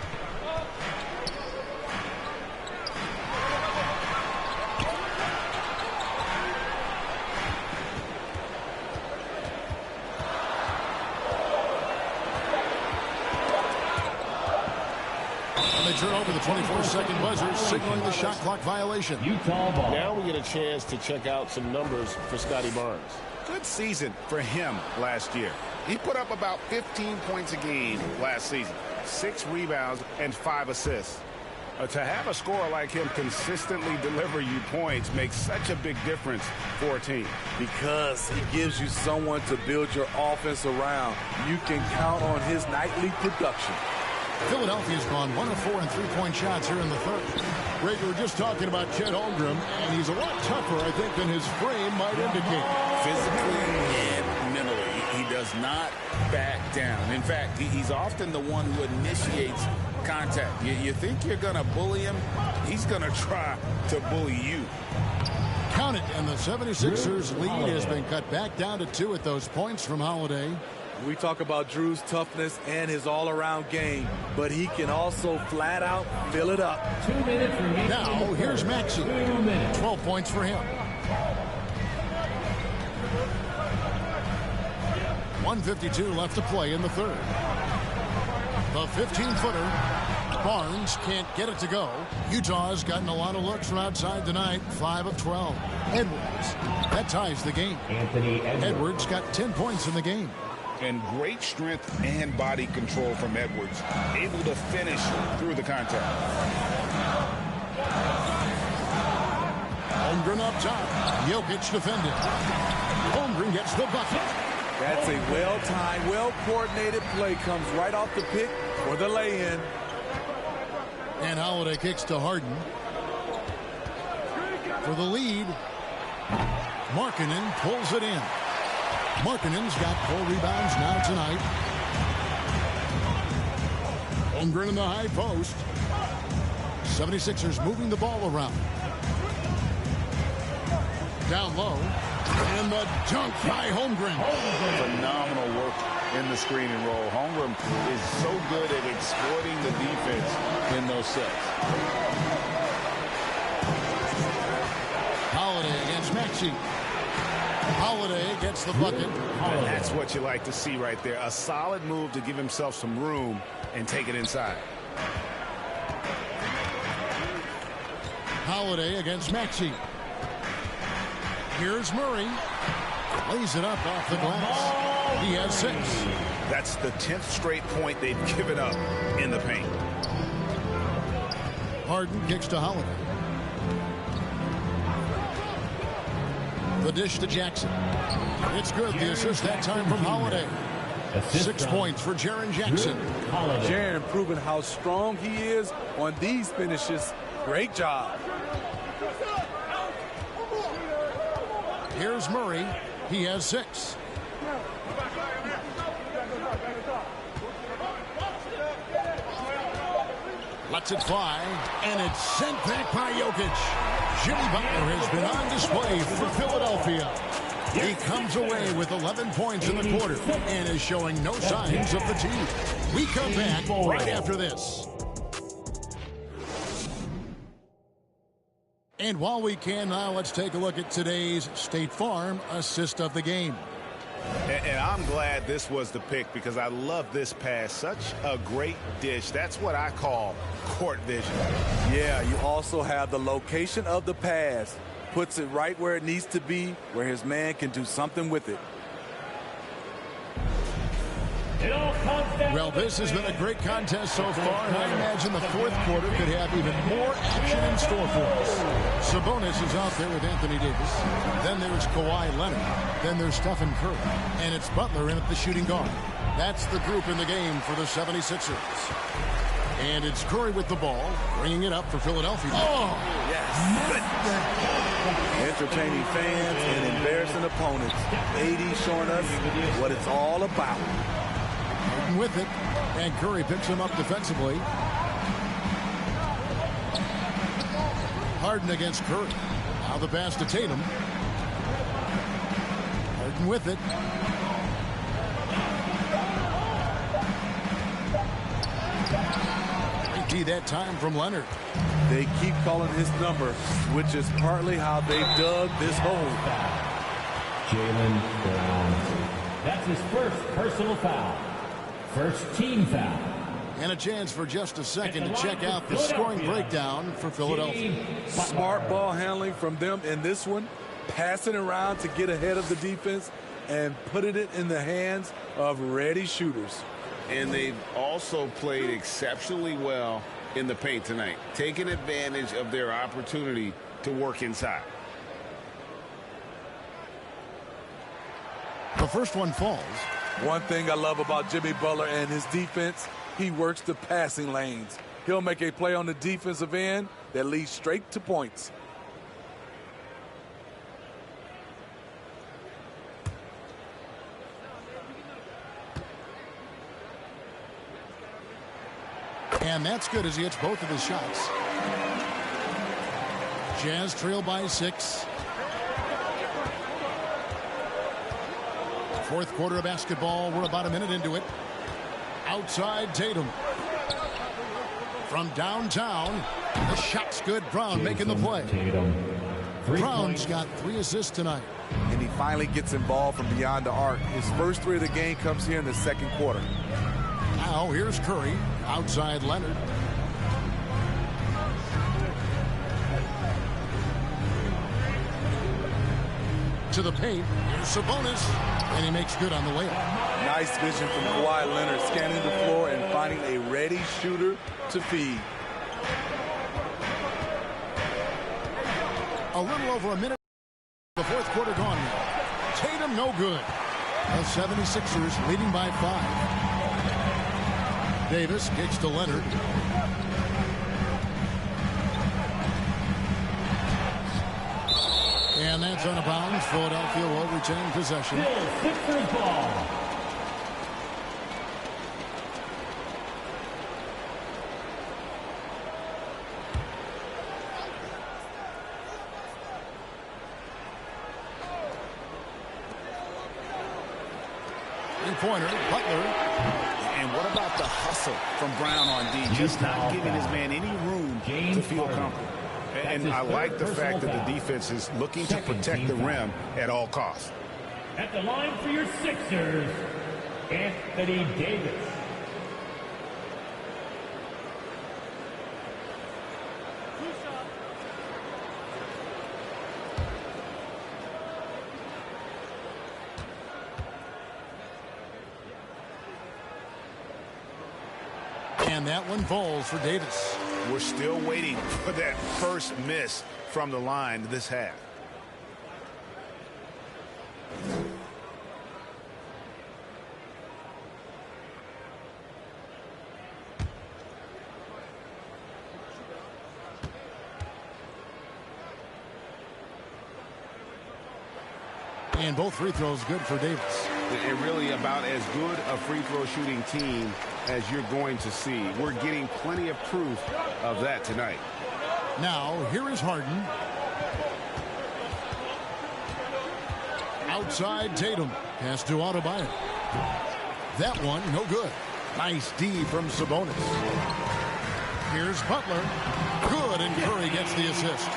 They turn over the 24-second buzzer, signaling the shot clock violation. Utah ball. Now we get a chance to check out some numbers for Scotty Barnes. Good season for him last year. He put up about 15 points a game last season, 6 rebounds and 5 assists. To have a scorer like him consistently deliver you points makes such a big difference for a team. Because he gives you someone to build your offense around. You can count on his nightly production. Philadelphia's gone 1 of 4 in three-point shots here in the third. Greg, we were just talking about Chet Holmgren, and he's a lot tougher, I think, than his frame might indicate. Physically and mentally, he does not back down. In fact, he's often the one who initiates contact. You think you're going to bully him, he's going to try to bully you. Count it, and the 76ers lead has been cut back down to 2 at those points from Holiday. We talk about Drew's toughness and his all-around game, but he can also flat out fill it up. 2 minutes remaining. Now, here's Maxey. 12 points for him. 1:52 left to play in the third. The 15-footer. Barnes can't get it to go. Utah's gotten a lot of looks from outside tonight. 5 of 12. Edwards. That ties the game. Anthony Edwards got 10 points in the game. And great strength and body control from Edwards. Able to finish through the contact. Holmgren up top. Jokic defended. Holmgren gets the bucket. That's a well-timed, well-coordinated play. Comes right off the pick for the lay-in. And Holiday kicks to Harden. For the lead. Markkanen pulls it in. Markkanen's got 4 rebounds now tonight. Holmgren in the high post. 76ers moving the ball around. Down low. And the dunk by Holmgren. Phenomenal work in the screen and roll. Holmgren is so good at exploiting the defense in those sets. Holiday against Maxey. Holiday gets the bucket. That's what you like to see right there. A solid move to give himself some room and take it inside. Holiday against Maxey. Here's Murray. Lays it up off the glass. He has 6. That's the 10th straight point they've given up in the paint. Harden kicks to Holiday. The dish to Jackson. It's good. The assist that time from Holiday. 6 points for Jaren Jackson. Jaren proving how strong he is on these finishes. Great job. Here's Murray. He has 6. Lets it fly, and it's sent back by Jokic. Jimmy Butler has been on display for Philadelphia. He comes away with 11 points in the quarter and is showing no signs of fatigue. We come back right after this. And while we can now, let's take a look at today's State Farm assist of the game. And I'm glad this was the pick because I love this pass. Such a great dish. That's what I call court vision. Yeah, you also have the location of the pass. Puts it right where it needs to be, where his man can do something with it. Well, this has been a great contest so far, and I imagine the fourth quarter could have even more action in store for us. Sabonis is out there with Anthony Davis. Then there's Kawhi Leonard. Then there's Stephen Curry. And it's Butler in at the shooting guard. That's the group in the game for the 76ers. And it's Curry with the ball, bringing it up for Philadelphia. Oh, yes. Entertaining fans and embarrassing opponents. AD showing us what it's all about. With it, and Curry picks him up defensively. Harden against Curry. Now the pass to Tatum. Harden with it. Great that time from Leonard. They keep calling his number, which is partly how they dug this hole. Jaylen Brown. That's his first personal foul. First team foul. And a chance for just a second to check out the scoring breakdown for Philadelphia. Smart ball handling from them in this one. Passing around to get ahead of the defense and putting it in the hands of ready shooters. And they've also played exceptionally well in the paint tonight, taking advantage of their opportunity to work inside. The first one falls. One thing I love about Jimmy Butler and his defense, he works the passing lanes. He'll make a play on the defensive end that leads straight to points. And that's good as he hits both of his shots. Jazz trail by 6. Fourth quarter of basketball. We're about a minute into it. Outside Tatum. From downtown. The shot's good. Brown making the play. Brown's got 3 assists tonight. And he finally gets involved from beyond the arc. His first 3 of the game comes here in the second quarter. Now here's Curry. Outside Leonard. To the paint. Here's Sabonis. And he makes good on the layup. Nice vision from Kawhi Leonard, scanning the floor and finding a ready shooter to feed. A little over a minute. The fourth quarter gone now. Tatum no good. The 76ers leading by 5. Davis kicks to Leonard. And that's out of bounds. Philadelphia will retain possession. Sixers ball. Three-pointer, Butler. And what about the hustle from Brown on D? Just not giving his man any room to feel comfortable. And I like the fact that the defense is looking to protect the rim at all costs. At the line for your Sixers, Anthony Davis. And that one falls for Davis. We're still waiting for that first miss from the line this half. And both free throws good for Davis. And really about as good a free throw shooting team as you're going to see. We're getting plenty of proof of that tonight. Now, here is Harden. Outside Tatum. Pass to Adebayo. That one, no good. Nice D from Sabonis. Here's Butler. Good, and Curry gets the assist.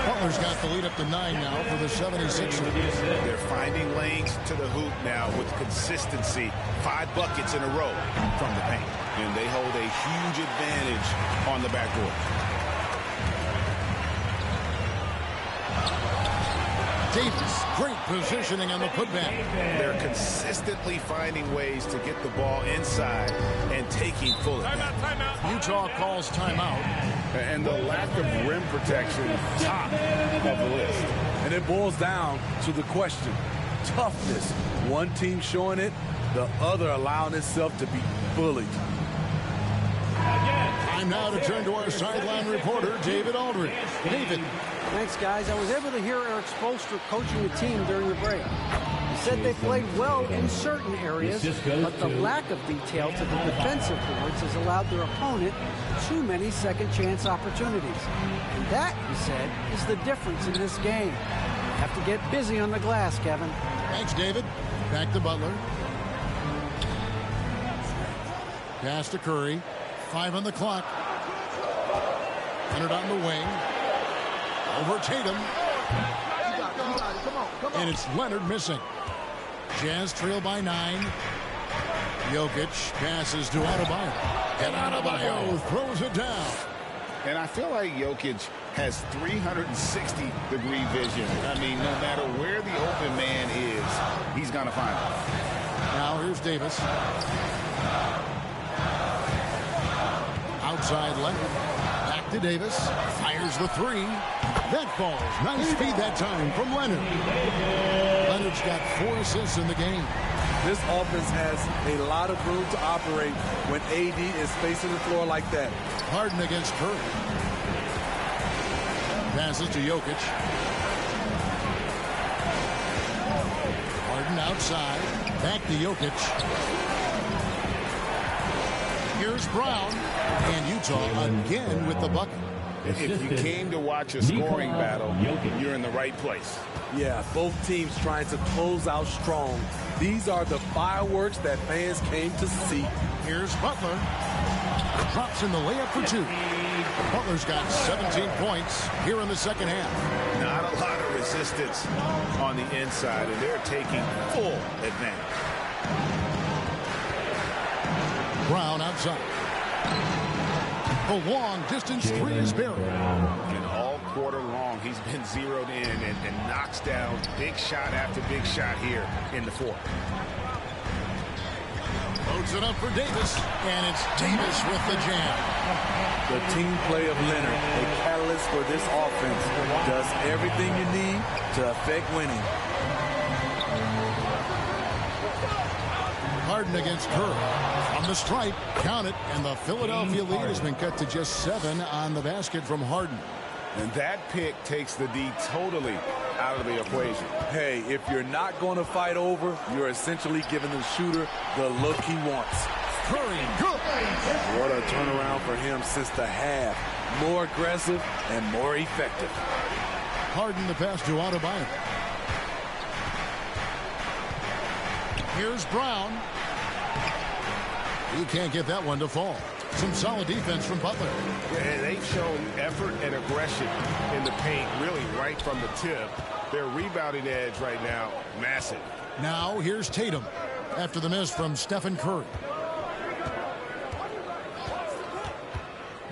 Butler's got the lead up to 9 now for the 76ers. They're finding lanes to the hoop now with consistency. 5 buckets in a row from the paint. And they hold a huge advantage on the backboard. Davis, great positioning on the putback. They're consistently finding ways to get the ball inside and taking full advantage. Utah calls timeout. And the lack of rim protection, top of the list. And it boils down to the question, toughness. One team showing it, the other allowing itself to be bullied. Time now to turn to our sideline reporter, David Aldridge. David. Thanks, guys. I was able to hear Eric Spoelstra coaching the team during the break. He said they played well in certain areas, but the lack of detail to the defensive boards has allowed their opponent too many second-chance opportunities. And that, he said, is the difference in this game. Have to get busy on the glass, Kevin. Thanks, David. Back to Butler. Pass to Curry. 5 on the clock. Leonard on the wing. Over Tatum. And it's Leonard missing. Jazz trail by 9. Jokic passes to Adebayo. And Adebayo throws it down. And I feel like Jokic has 360-degree vision. I mean, no matter where the open man is, he's going to find it. Now here's Davis. Outside Leonard. Back to Davis. Fires the 3. That falls. Nice feed that time from Leonard. Leonard's got 4 assists in the game. This offense has a lot of room to operate when AD is spacing the floor like that. Harden against Curry. Passes to Jokic. Harden outside. Back to Jokic. Here's Brown. And Utah again with the bucket. If you came to watch a scoring battle, you're in the right place. Yeah, both teams trying to close out strong. These are the fireworks that fans came to see. Here's Butler. Drops in the layup for 2. Butler's got 17 points here in the second half. Not a lot of resistance on the inside, and they're taking full advantage. Brown outside. A long distance 3 is buried. And all quarter long, he's been zeroed in and knocks down big shot after big shot here in the fourth. Loads it up for Davis, and it's Davis with the jam. The team play of Leonard, a catalyst for this offense, does everything you need to affect winning. Harden against Curry. On the stripe, count it, and the Philadelphia lead has been cut to just 7 on the basket from Harden. And that pick takes the D totally out of the equation. Hey, if you're not going to fight over, you're essentially giving the shooter the look he wants. Curry, good. What a turnaround for him since the half. More aggressive and more effective. Harden the pass to Adebayo. Here's Brown. He can't get that one to fall. Some solid defense from Butler. And they've shown effort and aggression in the paint, really right from the tip. Their rebounding edge right now, massive. Now here's Tatum after the miss from Stephen Curry.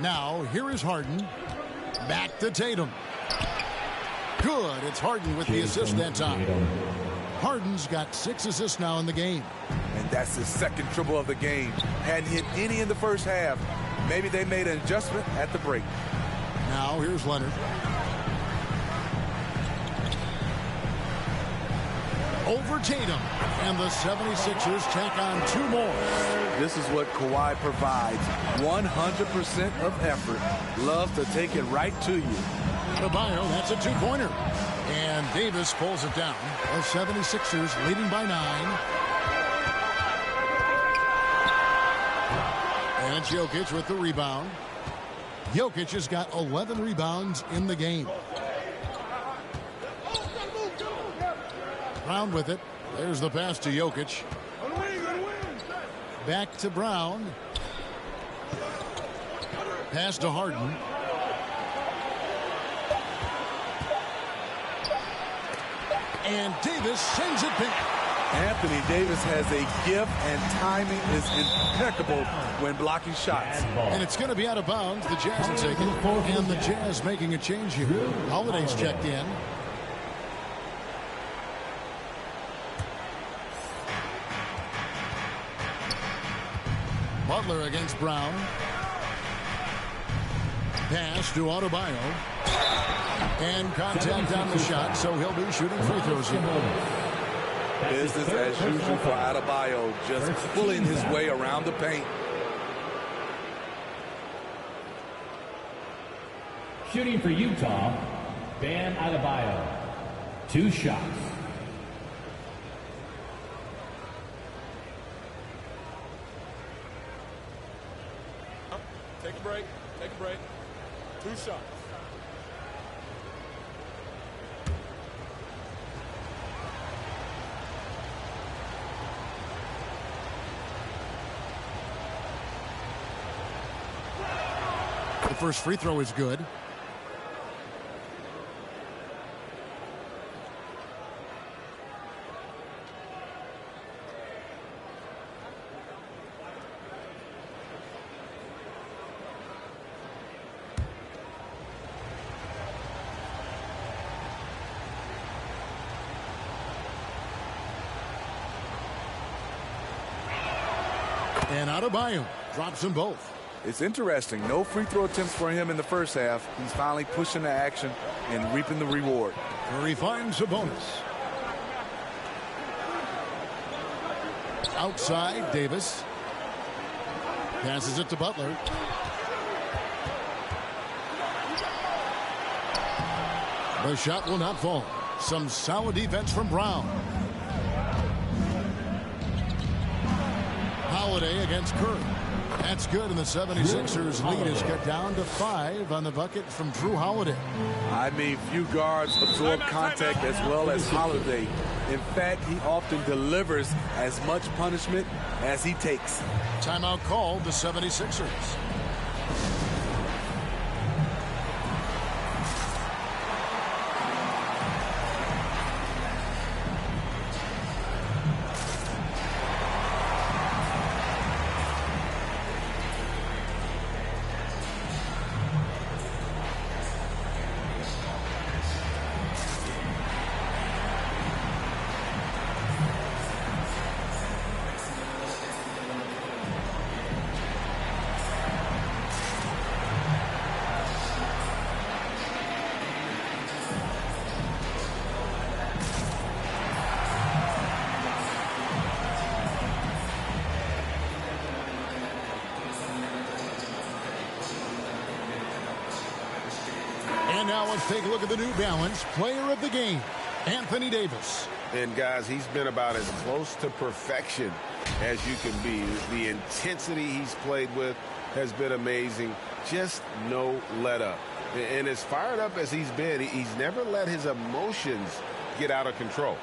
Now here is Harden. Back to Tatum. Good. It's Harden with the assist that time. Harden's got 6 assists now in the game. And that's his second triple of the game. Hadn't hit any in the first half. Maybe they made an adjustment at the break. Now here's Leonard. Over Tatum. And the 76ers tack on 2 more. This is what Kawhi provides. 100% of effort. Loves to take it right to you. Adebayo, that's a 2-pointer. And Davis pulls it down. The 76ers leading by 9. And it's Jokic with the rebound. Jokic has got 11 rebounds in the game. Brown with it. There's the pass to Jokic. Back to Brown. Pass to Harden. And Davis sends it back. Anthony Davis has a gift, and timing is impeccable when blocking shots. And it's going to be out of bounds. The Jazz will take it. And the Jazz making a change here. Holiday's checked in. Butler against Brown. Pass to Adebayo. And contact on the shot, so he'll be shooting free throws here. Business as usual for Adebayo, just pulling his way around the paint. Shooting for Utah, Bam Adebayo. 2 shots. Take a break. Take a break. 2 shots. The first free throw is good. And Adebayo drops them both. It's interesting. No free throw attempts for him in the first half. He's finally pushing the action and reaping the reward. Curry finds a bonus. Outside, Davis. Passes it to Butler. The shot will not fall. Some solid defense from Brown. Holiday against Curry. That's good, and the 76ers lead is cut down to 5 on the bucket from Drew Holiday. I mean, few guards absorb contact as well as Holiday. In fact, he often delivers as much punishment as he takes. Timeout called the 76ers. And now let's take a look at the New Balance player of the game, Anthony Davis. And guys, he's been about as close to perfection as you can be. The intensity he's played with has been amazing. Just no let up. And as fired up as he's been, he's never let his emotions get out of control.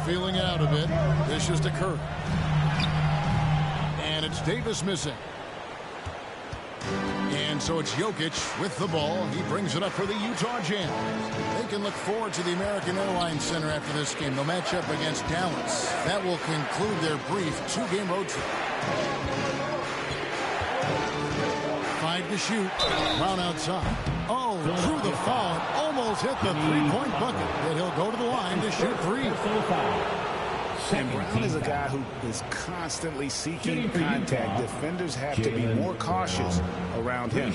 Feeling it out a bit. This is to Curry. And it's Davis missing. And so it's Jokic with the ball. He brings it up for the Utah Jazz. They can look forward to the American Airlines Center after this game. They'll match up against Dallas. That will conclude their brief 2-game road trip. 5 to shoot. Brown outside. Oh, threw the foul. Almost hit the three-point bucket. But he'll go to the line to shoot 3. And Brown is a guy who is constantly seeking contact. Defenders have to be more cautious around him.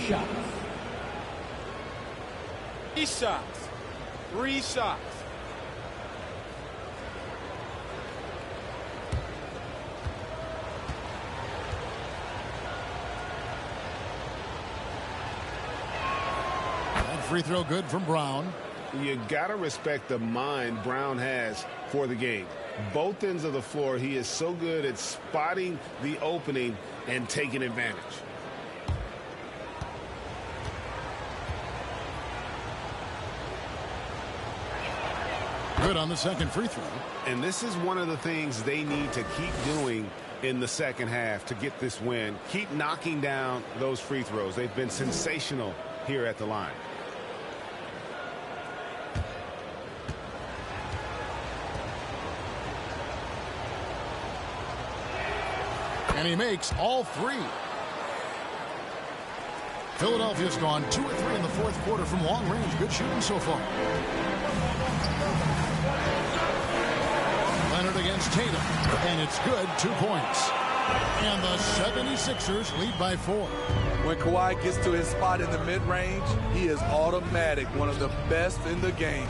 3 shots. 3 shots. Free throw good from Brown. You got to respect the mind Brown has for the game. Both ends of the floor, he is so good at spotting the opening and taking advantage. Good on the second free throw. And this is one of the things they need to keep doing in the second half to get this win. Keep knocking down those free throws. They've been sensational here at the line. And he makes all three. Philadelphia's gone 2 of 3 in the fourth quarter from long range. Good shooting so far. Leonard against Tatum. And it's good. 2 points. And the 76ers lead by 4. When Kawhi gets to his spot in the mid-range, he is automatic, one of the best in the game.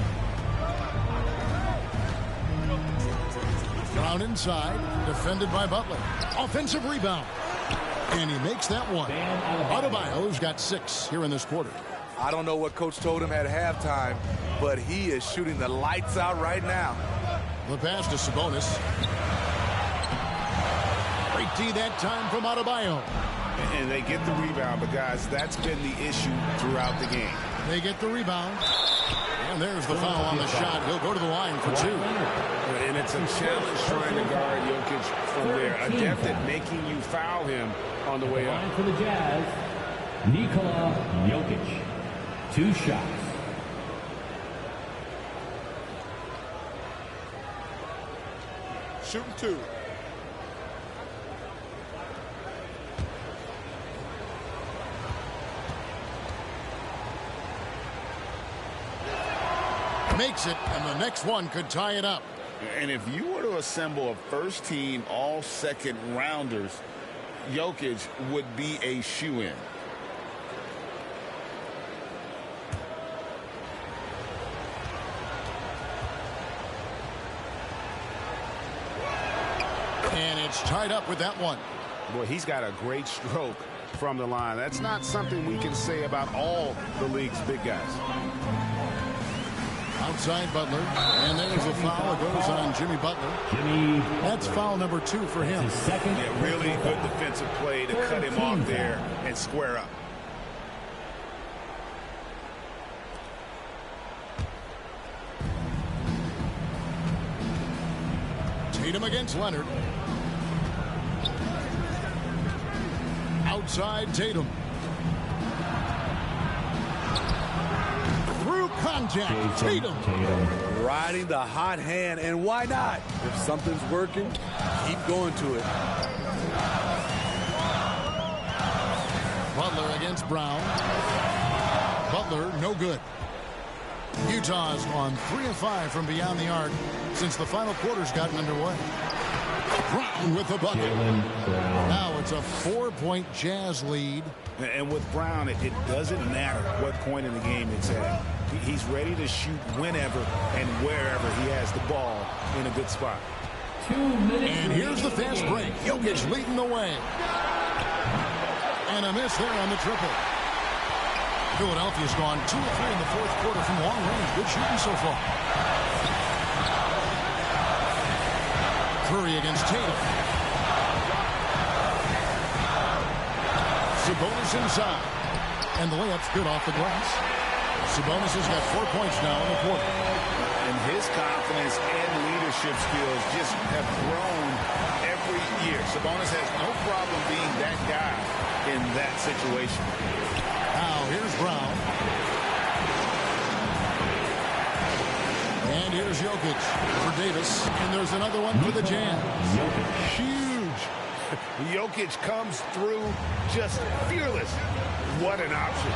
Brown inside, defended by Butler. Offensive rebound. And he makes that one. Adebayo's got 6 here in this quarter. I don't know what Coach told him at halftime, but he is shooting the lights out right now. The pass to Sabonis. Great D that time from Adebayo. And they get the rebound, but guys, that's been the issue throughout the game. They get the rebound. And there's the foul on the shot. He'll go to the line for 2. And it's a challenge trying to guard Jokic from there. Adept at making you foul him on the way up. For the Jazz, Nikola Jokic. 2 shots. Shooting 2. Makes it, and the next one could tie it up. And if you were to assemble a first-team all-second rounders, Jokic would be a shoo-in. And it's tied up with that one. Boy, he's got a great stroke from the line. That's not something we can say about all the league's big guys. Outside Butler, and there's a foul. It goes on Jimmy Butler. That's foul number 2 for him. Yeah, really good defensive play to cut him off there and square up. Tatum against Leonard. Outside Tatum. Through contact. Tatum. Riding the hot hand, and why not? If something's working, keep going to it. Butler against Brown. Butler, no good. Utah's on 3 of 5 from beyond the arc since the final quarter's gotten underway. Brown with the bucket. Now it's a 4-point Jazz lead. And with Brown, it doesn't matter what point in the game it's at. He's ready to shoot whenever and wherever he has the ball in a good spot. 2 minutes. And here's the fast break. Jokic leading the way. And a miss there on the triple. Philadelphia's gone 2 of 3 in the fourth quarter from long range. Good shooting so far. Curry against Tatum. Sabonis inside. And the layup's good off the glass. Sabonis has got 4 points now in the quarter. And his confidence and leadership skills just have grown every year. Sabonis has no problem being that guy in that situation. Now here's Brown. And here's Jokic for Davis. And there's another one for the Jazz. Huge. Jokic comes through just fearless. What an option.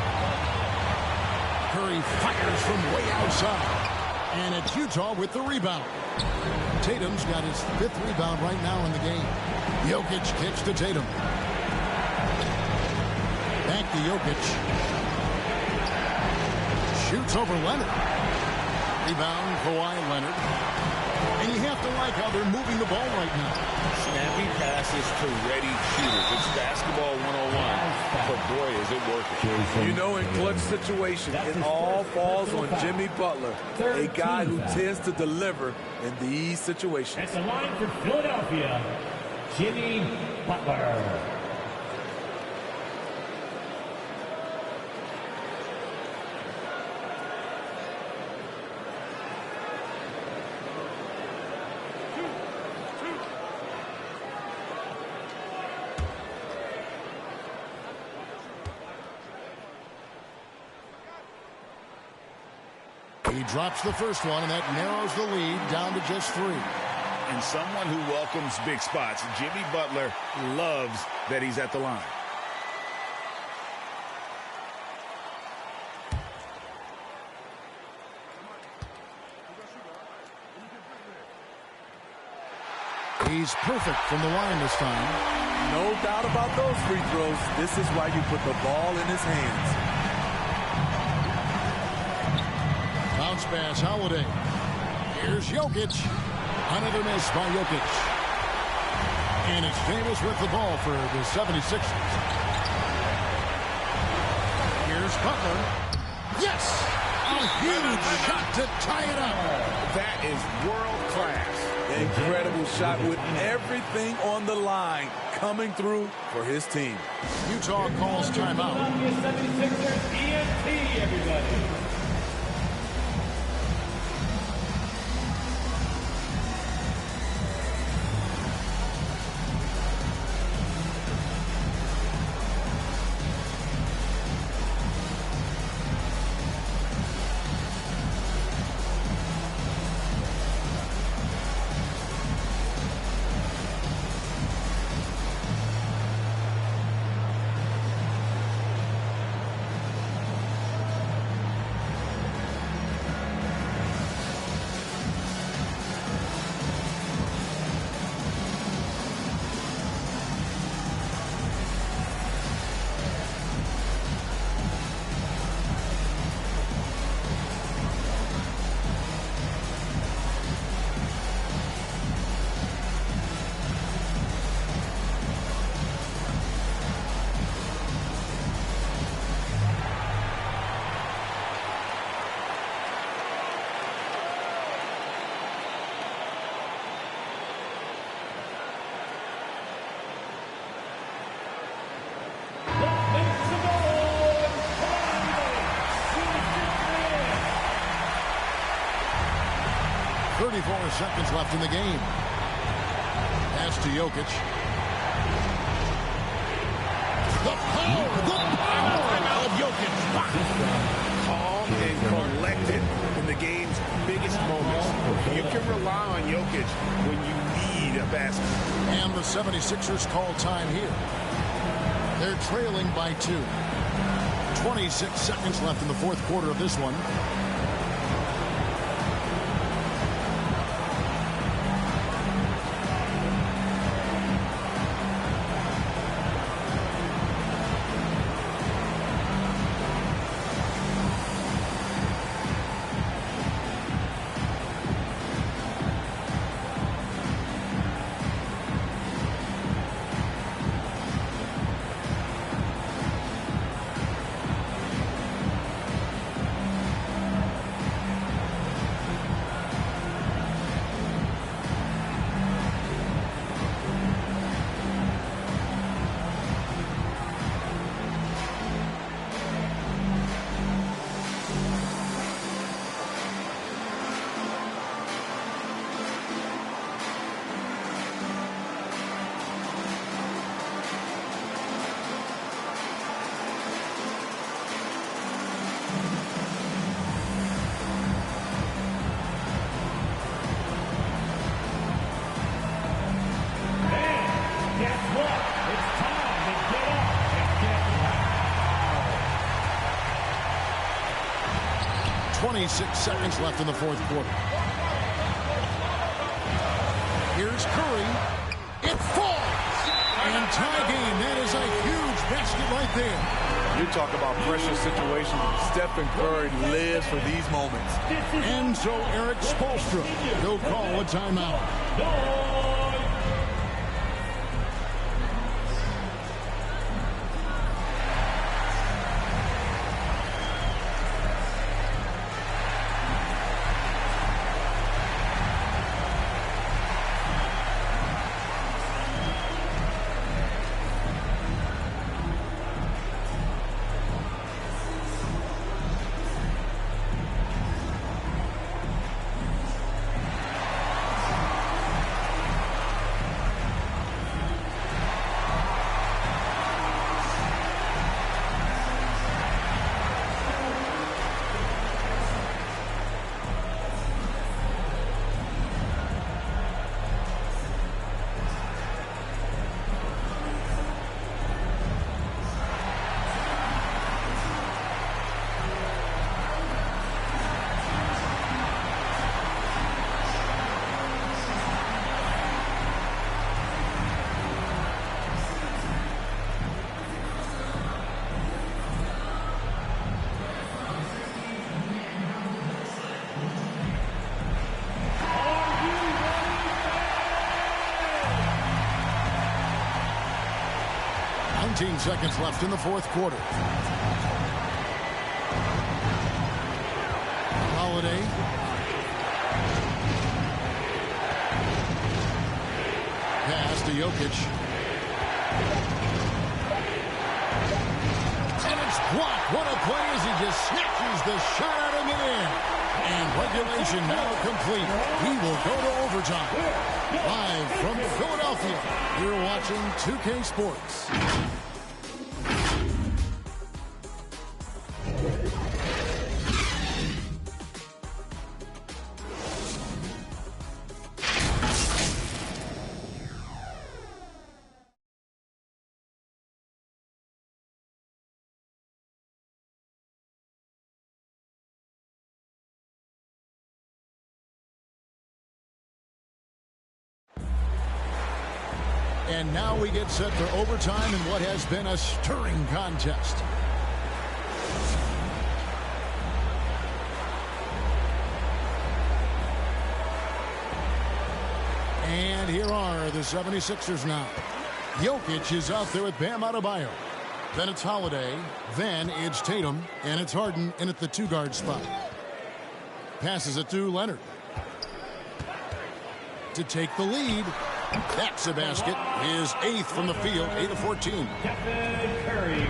Curry fires from way outside. And it's Utah with the rebound. Tatum's got his 5th rebound right now in the game. Jokic kicks to Tatum. Back to Jokic. Shoots over Leonard. Rebound, Kawhi Leonard. And you have to like how they're moving the ball right now. Snappy passes to ready shooters. It's basketball 101. But boy, is it working. You know, in clutch situations, it all falls on Jimmy Butler, a guy who tends to deliver in these situations. At the line for Philadelphia, Jimmy Butler. He drops the first one, and that narrows the lead down to just 3. And someone who welcomes big spots, Jimmy Butler loves that he's at the line. He's perfect from the line this time. No doubt about those free throws. This is why you put the ball in his hands. Bounce pass, Holiday. Here's Jokic. Another miss by Jokic. And it's Davis with the ball for the 76ers. Here's Butler. Yes! A huge shot to tie it up. That is world class. Incredible shot with everything on the line coming through for his team. Utah calls timeout. 76ers EMT, everybody. Seconds left in the game. Pass to Jokic. The power of Jokic. Calm and collected in the game's biggest moments. You can rely on Jokic when you need a basket. And the 76ers call time here. They're trailing by 2. 26 seconds left in the fourth quarter of this one. Guess what? It's time to get up and get loud. 26 seconds left in the fourth quarter. Here's Curry. It falls. And tie game. That is a huge basket right there. You talk about pressure situations. Stephen Curry lives for these moments. And so Eric Spoelstra will call a timeout. 13 seconds left in the fourth quarter. Holiday. Pass to Jokic. And it's blocked. What a play as he just snatches the shot out of midair. And regulation now complete. We will go to overtime. Live from Philadelphia, you're watching 2K Sports. And now we get set for overtime in what has been a stirring contest. And here are the 76ers now. Jokic is out there with Bam Adebayo. Then it's Holiday. Then it's Tatum. And it's Harden in at the two-guard spot. Passes it to Leonard. To take the lead. That's a basket. His 8th from the field, 8 of 14.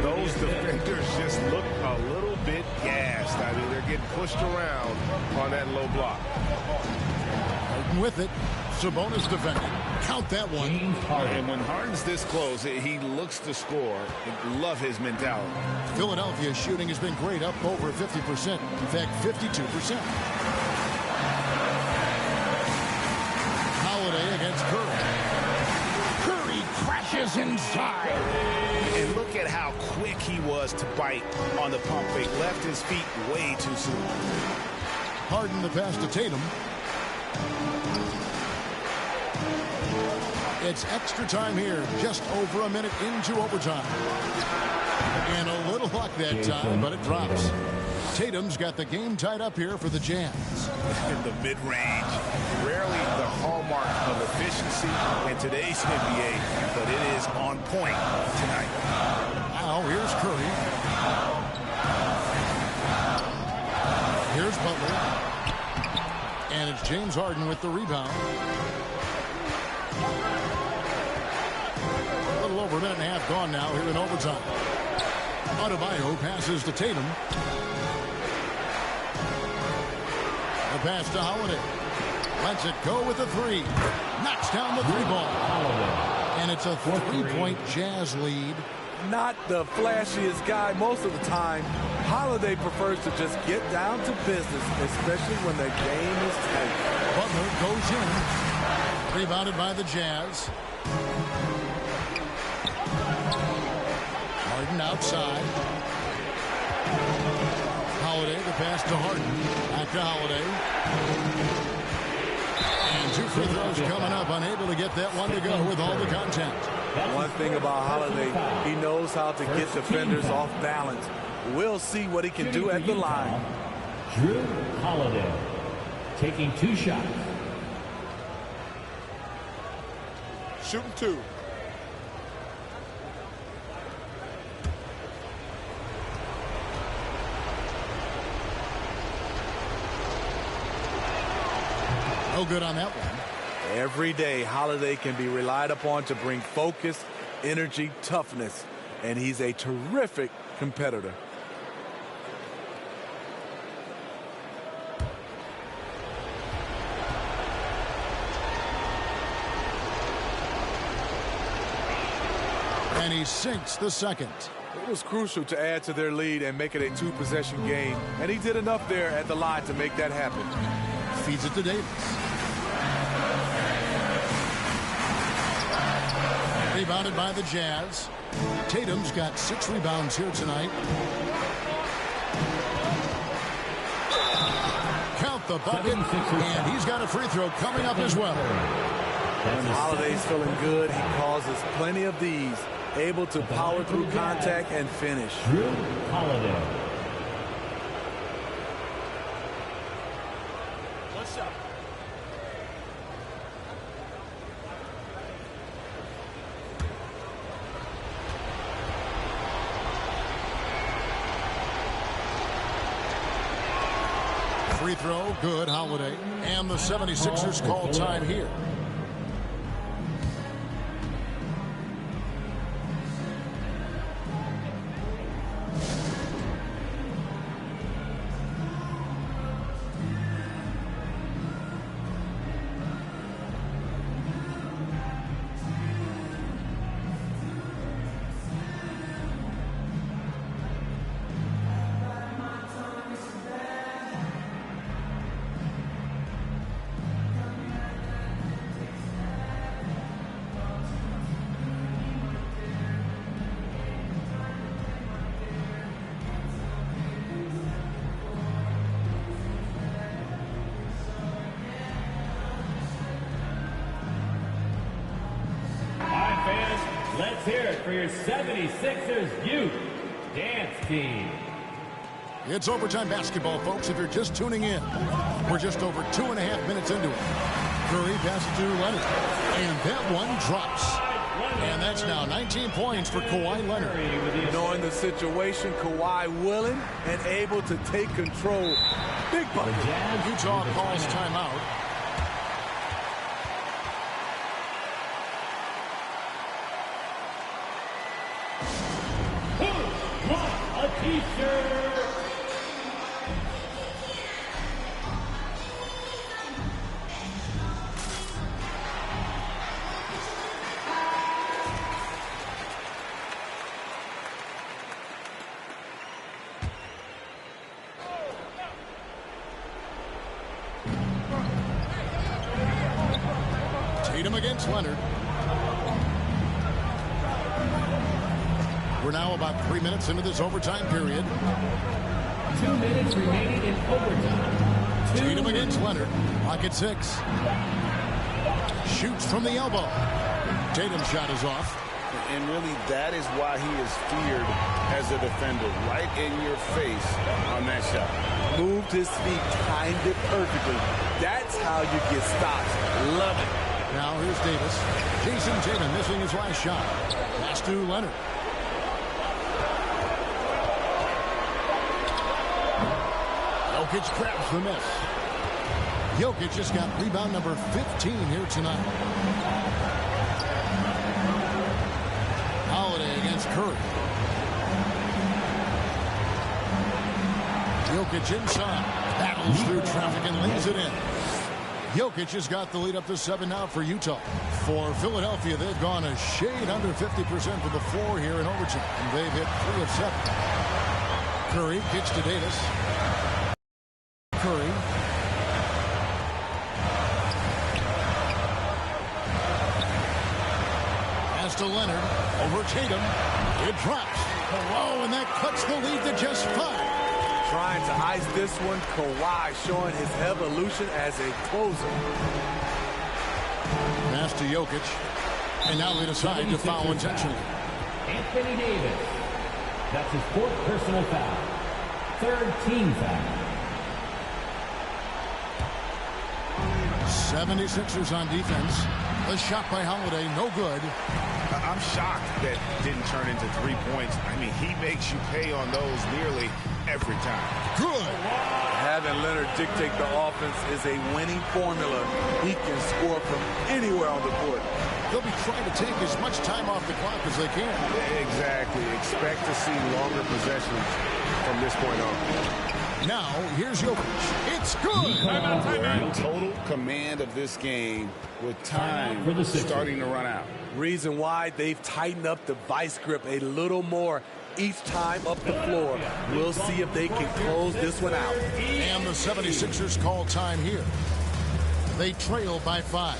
Those defenders just look a little bit gassed. I mean, they're getting pushed around on that low block. Harden with it. Sabonis defending. Count that one. And when Harden's this close, he looks to score. Love his mentality. Philadelphia's shooting has been great, up over 50%. In fact, 52%. Holiday against Curry. Curry crashes inside. And look at how quick he was to bite on the pump fake. Left his feet way too soon. Harden the pass to Tatum. It's extra time here, just over a minute into overtime. And a little luck that time, but it drops. Tatum's got the game tied up here for the Jazz. In the mid-range, rarely the hallmark of efficiency in today's NBA, but it is on point tonight. Now here's Curry. Here's Butler. And it's James Harden with the rebound. A little over a minute and a half gone now here in overtime. Adebayo passes to Tatum. The pass to Holiday. Lets it go with the three. Knocks down the three ball. And it's a three-point Jazz lead. Not the flashiest guy most of the time. Holiday prefers to just get down to business, especially when the game is tight. Butler goes in. Rebounded by the Jazz. Harden outside. Holiday, the pass to Harden. Back to Holiday. And 2 free throws coming up. Unable to get that one to go with all the contact. One thing about Holiday, he knows how to get defenders off balance. We'll see what he can do at the line. Drew Holiday taking 2 shots. Shooting 2. No good on that one. Every day, Holiday can be relied upon to bring focus, energy, toughness, and he's a terrific competitor. And he sinks the second. It was crucial to add to their lead and make it a 2-possession game, and he did enough there at the line to make that happen. Feeds it to Davis. Rebounded by the Jazz. Tatum's got 6 rebounds here tonight. Count the bucket, and he's got a free throw coming up as well. When Holiday's feeling good, he causes plenty of these, able to power through contact and finish. Drew Holiday. What's up? Free throw, good, Holiday. And the 76ers call time here. Let's hear it for your 76ers Youth Dance Team. It's overtime basketball, folks, if you're just tuning in. We're just over 2.5 minutes into it. Curry passes to Leonard, and that one drops. And that's now 19 points for Kawhi Leonard. Knowing the situation, Kawhi willing and able to take control. Big bucket. Utah calls timeout. A t-shirt. Tatum against Leonard. We're now about 3 minutes into this overtime period. 2 minutes remaining in overtime. Tatum against Leonard. Clock at 6. Shoots from the elbow. Tatum's shot is off. And really, that is why he is feared as a defender. Right in your face on that shot. Moved his feet, timed it perfectly. That's how you get stops. Love it. Now here's Davis. Jason Tatum missing his last shot. Pass to Leonard. Jokic grabs the miss. Jokic just got rebound number 15 here tonight. Holiday against Curry. Jokic inside. Battles through traffic and lays it in. Jokic has got the lead up to 7 now for Utah. For Philadelphia, they've gone a shade under 50% to the floor here in overtime. And they've hit 3 of 7. Curry kicks to Davis. Curry. Pass to Leonard. Over Tatum. It drops. Oh, and that cuts the lead to just 5. Trying to ice this one. Kawhi showing his evolution as a closer. Pass to Jokic. And now they decide to foul intentionally. Anthony Davis. That's his 4th personal foul. 3rd team foul. 76ers on defense. The shot by Holiday, no good. I'm shocked that didn't turn into 3 points. I mean, he makes you pay on those nearly every time. Good. Having Leonard dictate the offense is a winning formula. He can score from anywhere on the court. They'll be trying to take as much time off the clock as they can. Exactly. Expect to see longer possessions from this point on. Now, here's Jokic. It's good. Total command of this game with time starting to run out. Reason why they've tightened up the vice grip a little more each time up the floor. We'll see if they can close this one out. And the 76ers call time here. They trail by 5.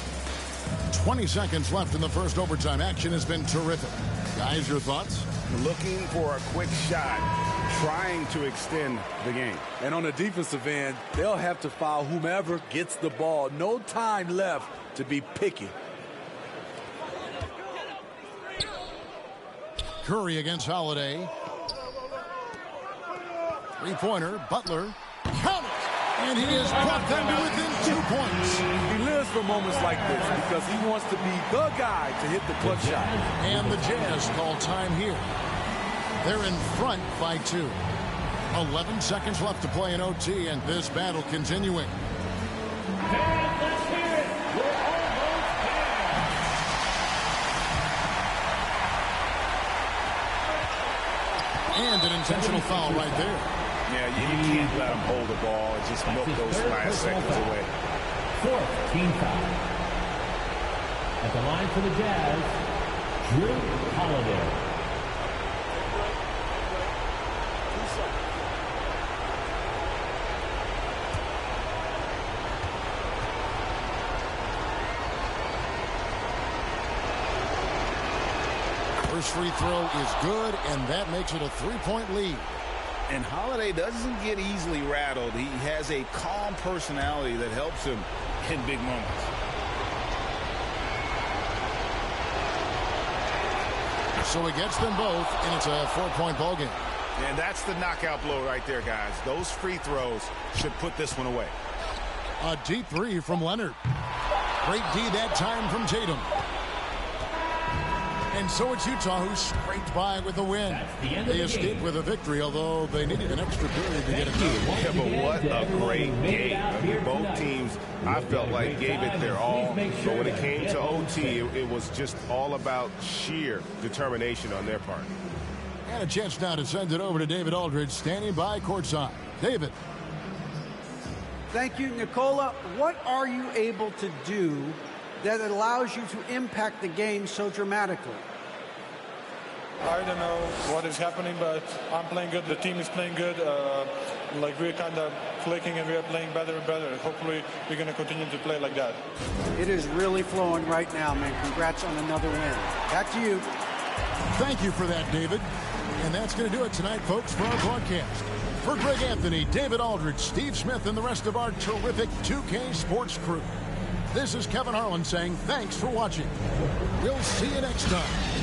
20 seconds left in the first overtime. Action has been terrific. Guys, your thoughts? Looking for a quick shot, trying to extend the game. And on the defensive end, they'll have to foul whomever gets the ball. No time left to be picky. Curry against Holiday. Three-pointer, Butler. Count it! And he has brought them to within 2 points. He lives for moments like this because he wants to be the guy to hit the clutch shot. And the Jazz call time here. They're in front by 2. 11 seconds left to play in OT, and this battle continuing. Let's hear it. We're almost there. And an intentional foul right there. Yeah, you can't let him hold the ball and just milk those last seconds away. Fourth team foul. At the line for the Jazz, Drew Holiday. First free throw is good, and that makes it a 3-point lead. And Holiday doesn't get easily rattled. He has a calm personality that helps him in big moments. So he gets them both, and it's a 4-point ball game. And that's the knockout blow right there, guys. Those free throws should put this one away. A deep three from Leonard. Great D that time from Tatum. And so it's Utah who scraped by with a win. They escaped with a victory, although they needed an extra period to get it done. Yeah, but what a great game. I mean, both teams, I felt like, gave it their all. But when it came to OT, it was just all about sheer determination on their part. And a chance now to send it over to David Aldridge, standing by courtside. David. Thank you, Nicola. What are you able to do that allows you to impact the game so dramatically? I don't know what is happening, but I'm playing good. The team is playing good. Like we're kind of clicking and we're playing better and better. Hopefully we're going to continue to play like that. It is really flowing right now, man. Congrats on another win. Back to you. Thank you for that, David. And that's going to do it tonight, folks, for our broadcast. For Greg Anthony, David Aldridge, Steve Smith, and the rest of our terrific 2K Sports crew, this is Kevin Harlan saying thanks for watching. We'll see you next time.